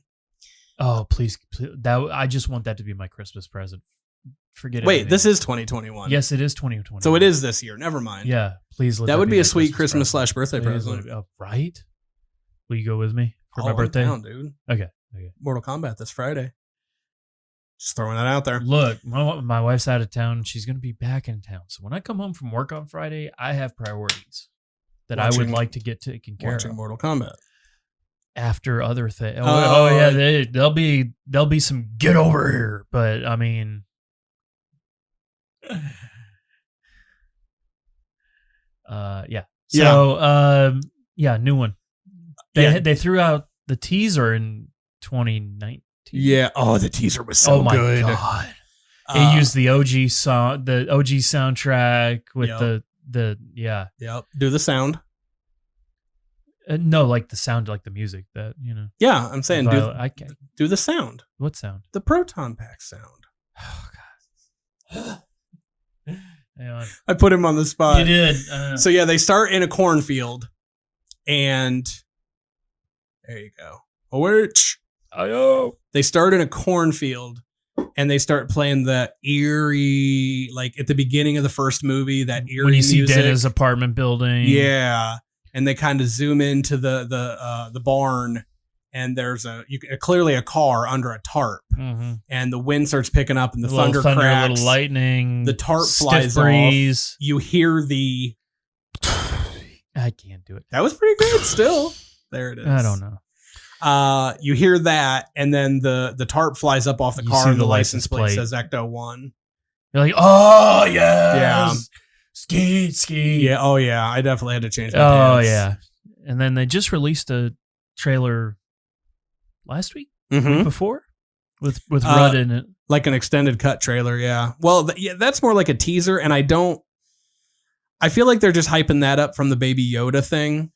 Oh, please. I just want that to be my Christmas present. Forget it. Wait, this is 2021. Yes, it is 2021. So it is this year. Never mind. Yeah, please. That would be a sweet Christmas/birthday present. Right? Will you go with me for my birthday? I'm down, dude. Okay. Mortal Kombat this Friday. Just throwing that out there. Look, my wife's out of town. She's going to be back in town. So when I come home from work on Friday, I have priorities that I would like to get taken care of. Watching Mortal Kombat. After other things. Yeah, there'll be some get over here, but I mean, yeah. So, new one. They threw out the teaser in 2019. Yeah. Oh, the teaser was so good. Oh my god! It used the OG song, the OG soundtrack with the Yep. Do the sound. No, like the sound, like the music that, you know. Yeah, I'm saying I can't do the sound. What sound? The proton pack sound. Oh god. Hang on. I put him on the spot. You did. So yeah, they start in a cornfield, and there you go. They start in a cornfield, and they start playing the eerie, like at the beginning of the first movie, that eerie when you see music. Dennis' apartment building. Yeah. And they kind of zoom into the barn, and there's clearly a car under a tarp, and the wind starts picking up, and the thunder cracks, a little lightning, the tarp flies breeze. off. You hear the. I can't do it. That was pretty good. Still, there it is. I don't know. You hear that, and then the tarp flies up off the car, and the license plate says Ecto 1. You're like, oh yes. Yeah. Ski. Yeah. Oh yeah. I definitely had to change my pants. Yeah. And then they just released a trailer last week, week before, with Rudd in it. Like an extended cut trailer, yeah. Well, that's more like a teaser, and I feel like they're just hyping that up from the Baby Yoda thing.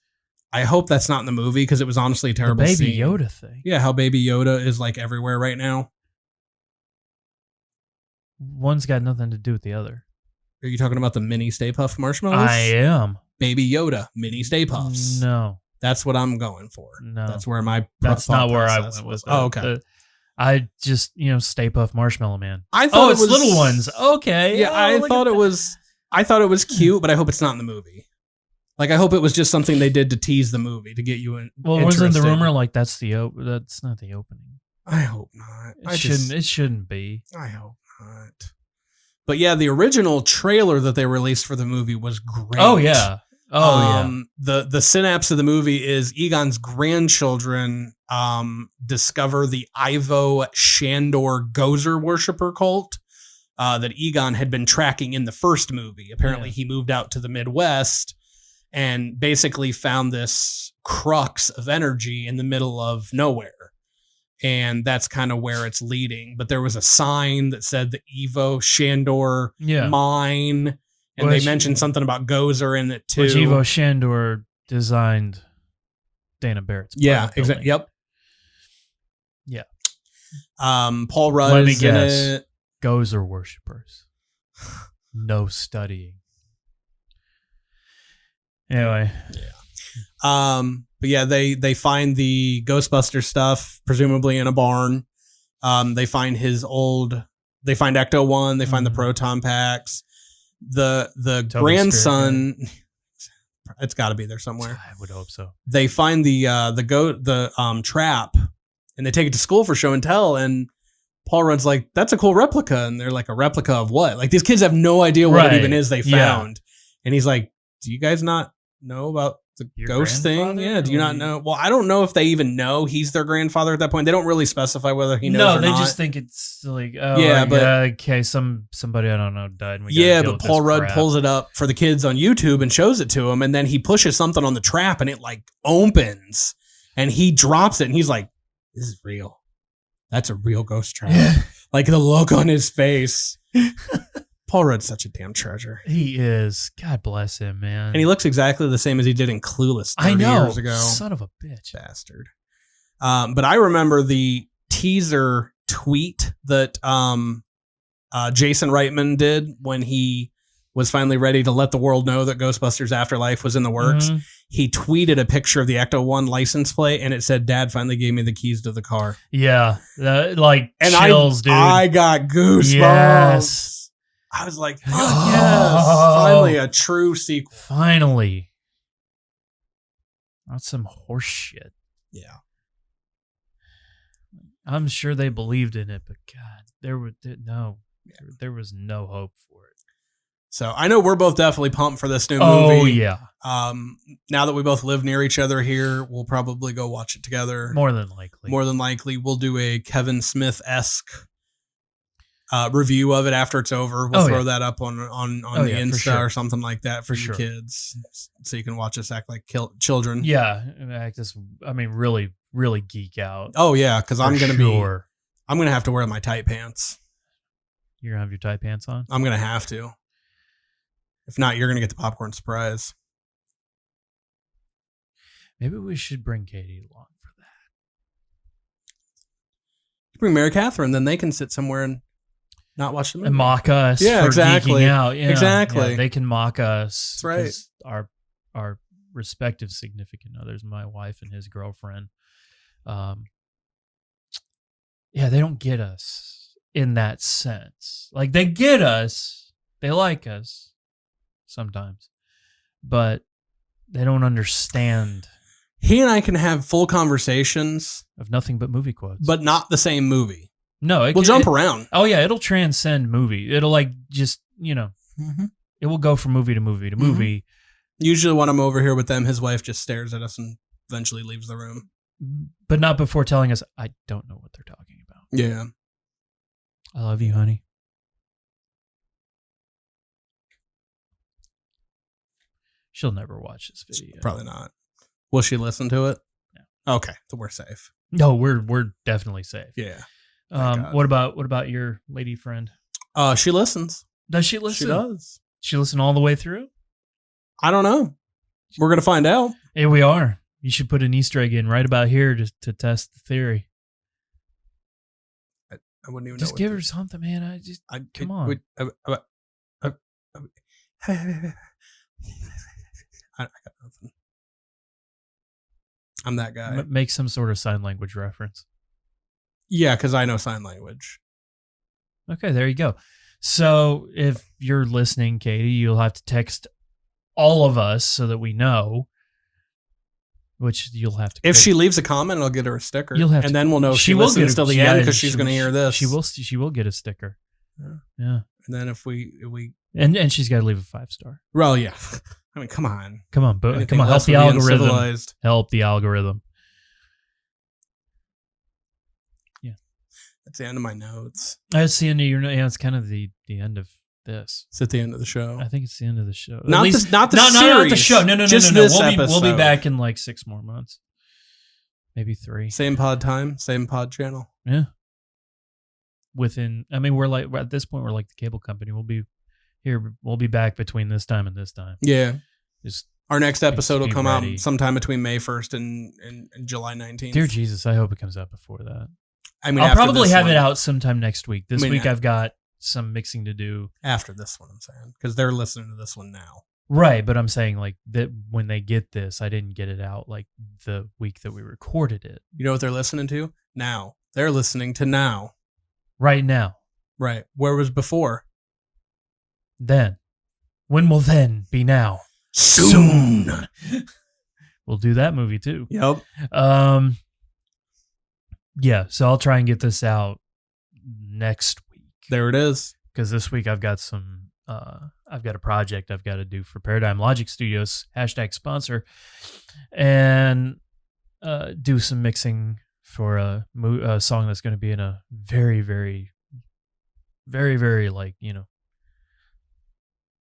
I hope that's not in the movie, because it was honestly a terrible the Baby scene. Yoda thing? Yeah, how Baby Yoda is like everywhere right now. One's got nothing to do with the other. Are you talking about the mini Stay Puft marshmallows? I am. Baby Yoda, mini Stay Puffs. No. That's what I'm going for. No. That's where my That's not where I went with it. Oh, okay. I just, Stay Puft Marshmallow Man. I thought it's little ones. Okay. Yeah, I thought it was cute, but I hope it's not in the movie. Like, I hope it was just something they did to tease the movie, to get you in. Well, wasn't the rumor like that's not the opening? I hope not. It shouldn't be. I hope not. But yeah, the original trailer that they released for the movie was great. Oh yeah. The synapse of the movie is Egon's grandchildren discover the Ivo Shandor Gozer worshiper cult that Egon had been tracking in the first movie. Apparently, he moved out to the Midwest and basically found this crux of energy in the middle of nowhere. And that's kind of where it's leading. But there was a sign that said the Ivo Shandor mine. And they mentioned something about Gozer in it too. Which Ivo Shandor designed Dana Barrett's. Yeah, exactly. Yep. Yeah. Paul Rudd. Let me guess. In it. Gozer worshippers. No studying. Anyway. Yeah. But yeah, they find the Ghostbuster stuff, presumably in a barn. They find they find Ecto-1, they find the proton packs. The grandson, it's got to be there somewhere. I would hope so. They find the trap, and they take it to school for show and tell. And Paul Rudd's like, "That's a cool replica," and they're like, "A replica of what?" Like, these kids have no idea what it even is they found. And he's like, "Do you guys not know about the ghost thing? Yeah. Do you not know?" Well, I don't know if they even know he's their grandfather at that point. They don't really specify whether he knows or not. No, they just think it's like, okay, somebody I don't know died. And but Paul Rudd pulls it up for the kids on YouTube and shows it to them, and then he pushes something on the trap, and it like opens, and he drops it, and he's like, "This is real. That's a real ghost trap." Like the look on his face. Paul Rudd's such a damn treasure. He is. God bless him, man. And he looks exactly the same as he did in Clueless 30 years ago. Son of a bitch. Bastard. But I remember the teaser tweet that Jason Reitman did when he was finally ready to let the world know that Ghostbusters Afterlife was in the works. Mm-hmm. He tweeted a picture of the Ecto-1 license plate, and it said, "Dad finally gave me the keys to the car." Yeah. Chills, dude. I got goosebumps. Yes. I was like, fuck yes. Finally a true sequel. Finally. Not some horse shit. Yeah. I'm sure they believed in it, but God, there was no hope for it. So I know we're both definitely pumped for this new movie. Oh, yeah. Now that we both live near each other here, we'll probably go watch it together. More than likely. We'll do a Kevin Smith-esque review of it after it's over. We'll throw that up on the Insta or something like that for you kids, so you can watch us act like children. Yeah, really, really geek out. Oh yeah, because I'm gonna have to wear my tight pants. You're gonna have your tight pants on? I'm gonna have to. If not, you're gonna get the popcorn surprise. Maybe we should bring Katie along for that. Bring Mary Catherine, then they can sit somewhere and not watch the movie. And mock us for geeking out. Yeah, exactly. Yeah, they can mock us. That's right. Our respective significant others, my wife and his girlfriend. They don't get us in that sense. Like, they get us. They like us sometimes. But they don't understand. He and I can have full conversations of nothing but movie quotes. But not the same movie. No, we'll jump around. Oh yeah, it'll transcend movie. It'll it will go from movie to movie to movie. Usually when I'm over here with them, his wife just stares at us and eventually leaves the room. But not before telling us, "I don't know what they're talking about." Yeah. I love you, honey. She'll never watch this video. Probably not. Will she listen to it? No. Okay, so we're safe. No, we're definitely safe. Yeah. What about your lady friend? She listens. Does she listen? She does. She listen all the way through? I don't know. We're gonna find out. Here we are. You should put an Easter egg in right about here to test the theory. I wouldn't even just know. Give her something, man. Come on. I got nothing. I'm that guy. Make some sort of sign language reference. Yeah, because I know sign language. Okay, there you go. So if you're listening, Katie, you'll have to text all of us so that we know. Which you'll have to. If she leaves a comment, I'll get her a sticker. And then we'll know if she listens till the end because she's going to hear this. She will get a sticker. Yeah. And then if we and she's got to leave a 5-star. Well, yeah. I mean, come on. Come on, help the algorithm. Help the algorithm. Yeah. That's the end of my notes. That's the end of your notes. Yeah, it's kind of the end of this. It's at the end of the show. I think it's the end of the show. Not the series. Not the show. No. Just this episode. We'll be back in like 6 more months. Maybe 3. Same pod time, same pod channel. Yeah. We're at this point, we're like the cable company. We'll be back between this time and this time. Yeah. Just our next episode will come out sometime between May 1st and July 19th. Dear Jesus, I hope it comes out before that. I mean, I'll probably have it out sometime next week. This week I've got some mixing to do. After this one, I'm saying. Because they're listening to this one now. Right, but I'm saying like that when they get this, I didn't get it out like the week that we recorded it. You know what they're listening to? Now. They're listening to now. Right now. Right. Where was before? Then. When will then be now? Soon. We'll do that movie too. Yep. Yeah, so I'll try and get this out next week. There it is. Because this week I've got I've got a project I've got to do for Paradigm Logic Studios, #sponsor, and do some mixing for a song that's going to be in a very, very, very, very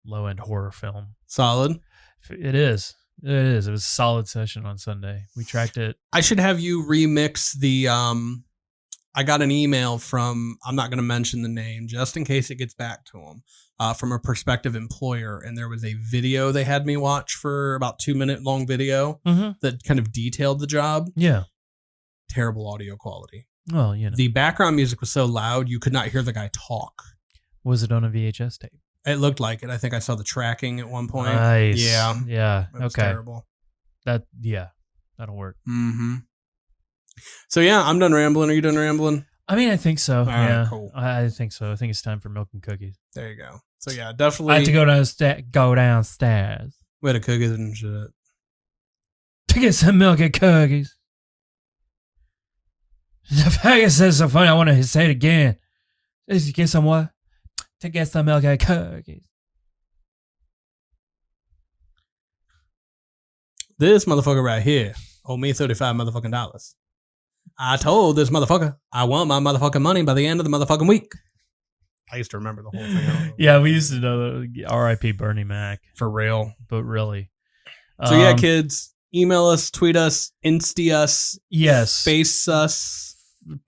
low-end horror film. Solid. It is. It was a solid session on Sunday. We tracked it. I should have you remix the I got an email from, I'm not going to mention the name just in case it gets back to them, from a prospective employer. And there was a video they had me watch for about 2-minute long video that kind of detailed the job. Yeah. Terrible audio quality. Well, The background music was so loud you could not hear the guy talk. Was it on a VHS tape? It looked like it. I think I saw the tracking at one point. Nice. Yeah. Yeah. It was terrible. That'll work. Mm-hmm. So yeah, I'm done rambling. Are you done rambling? I mean, I think so. All yeah. right, cool. I think so. I think it's time for milk and cookies. There you go. So yeah, definitely. I have to go downstairs. We had a cookies and shit. To get some milk and cookies. The faggot says so funny. I want to say it again. To get some what? To get some milk and cookies. This motherfucker right here owe me $35 motherfucking dollars. I told this motherfucker I want my motherfucking money by the end of the motherfucking week. I used to remember the whole thing. Yeah, we used to know R.I.P. Bernie Mac. For real. But really. So yeah, kids, email us, tweet us, Insta us. Yes. Face us.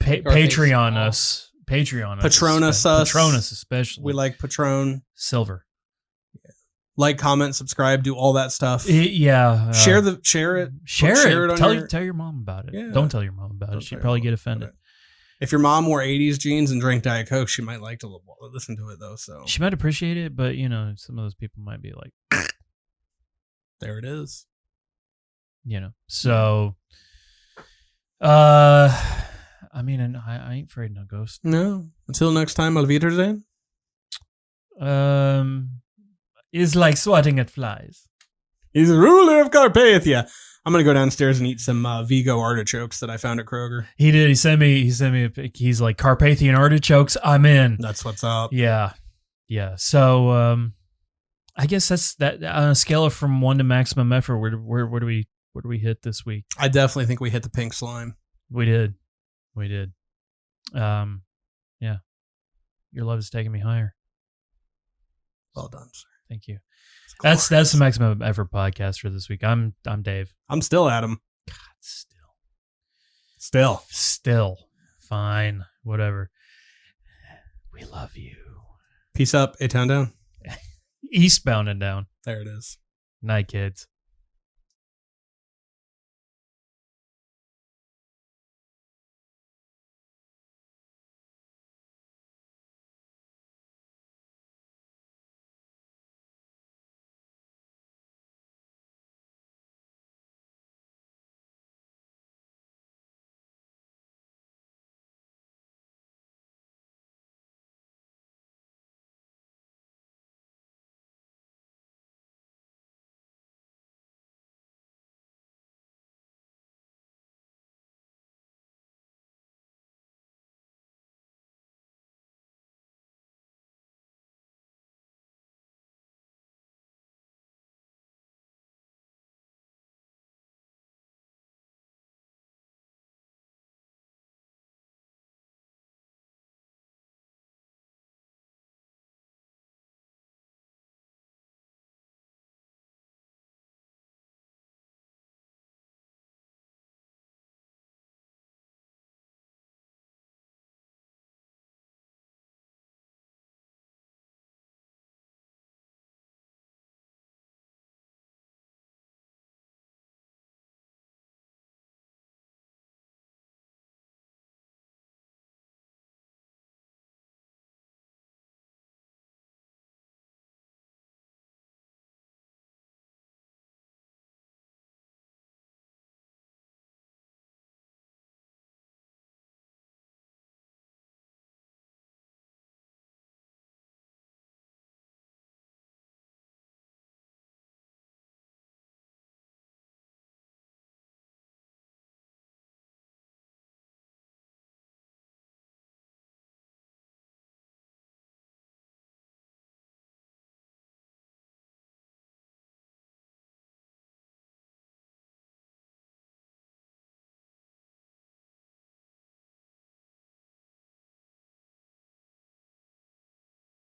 Patreon us. Patreon us. Patronus us. Patronus especially. We like Patron. Silver. Yeah. Like, comment, subscribe, do all that stuff. Yeah. Share it. Share it. Tell your mom about it. Yeah. Don't tell your mom about it. She'd probably get offended. If your mom wore 80s jeans and drank Diet Coke, she might like to listen to it though. So she might appreciate it, but some of those people might be like, there it is. So, I mean, and I ain't afraid of no ghost. No. Until next time, Auf Wiedersehen. It's like swatting at flies. He's the ruler of Carpathia. I'm going to go downstairs and eat some Vigo artichokes that I found at Kroger. He did. He sent me a pic. He's like, Carpathian artichokes. I'm in. That's what's up. Yeah. Yeah. So, I guess that's that on a scale of from 1 to maximum effort. Where do we hit this week? I definitely think we hit the pink slime. We did. Yeah. Your love is taking me higher. Well done, sir. Thank you. That's the Maximum Ever podcast for this week. I'm Dave. I'm still Adam. God, still. Fine. Whatever. We love you. Peace up, A-Town down. Eastbound and down. There it is. Night, kids.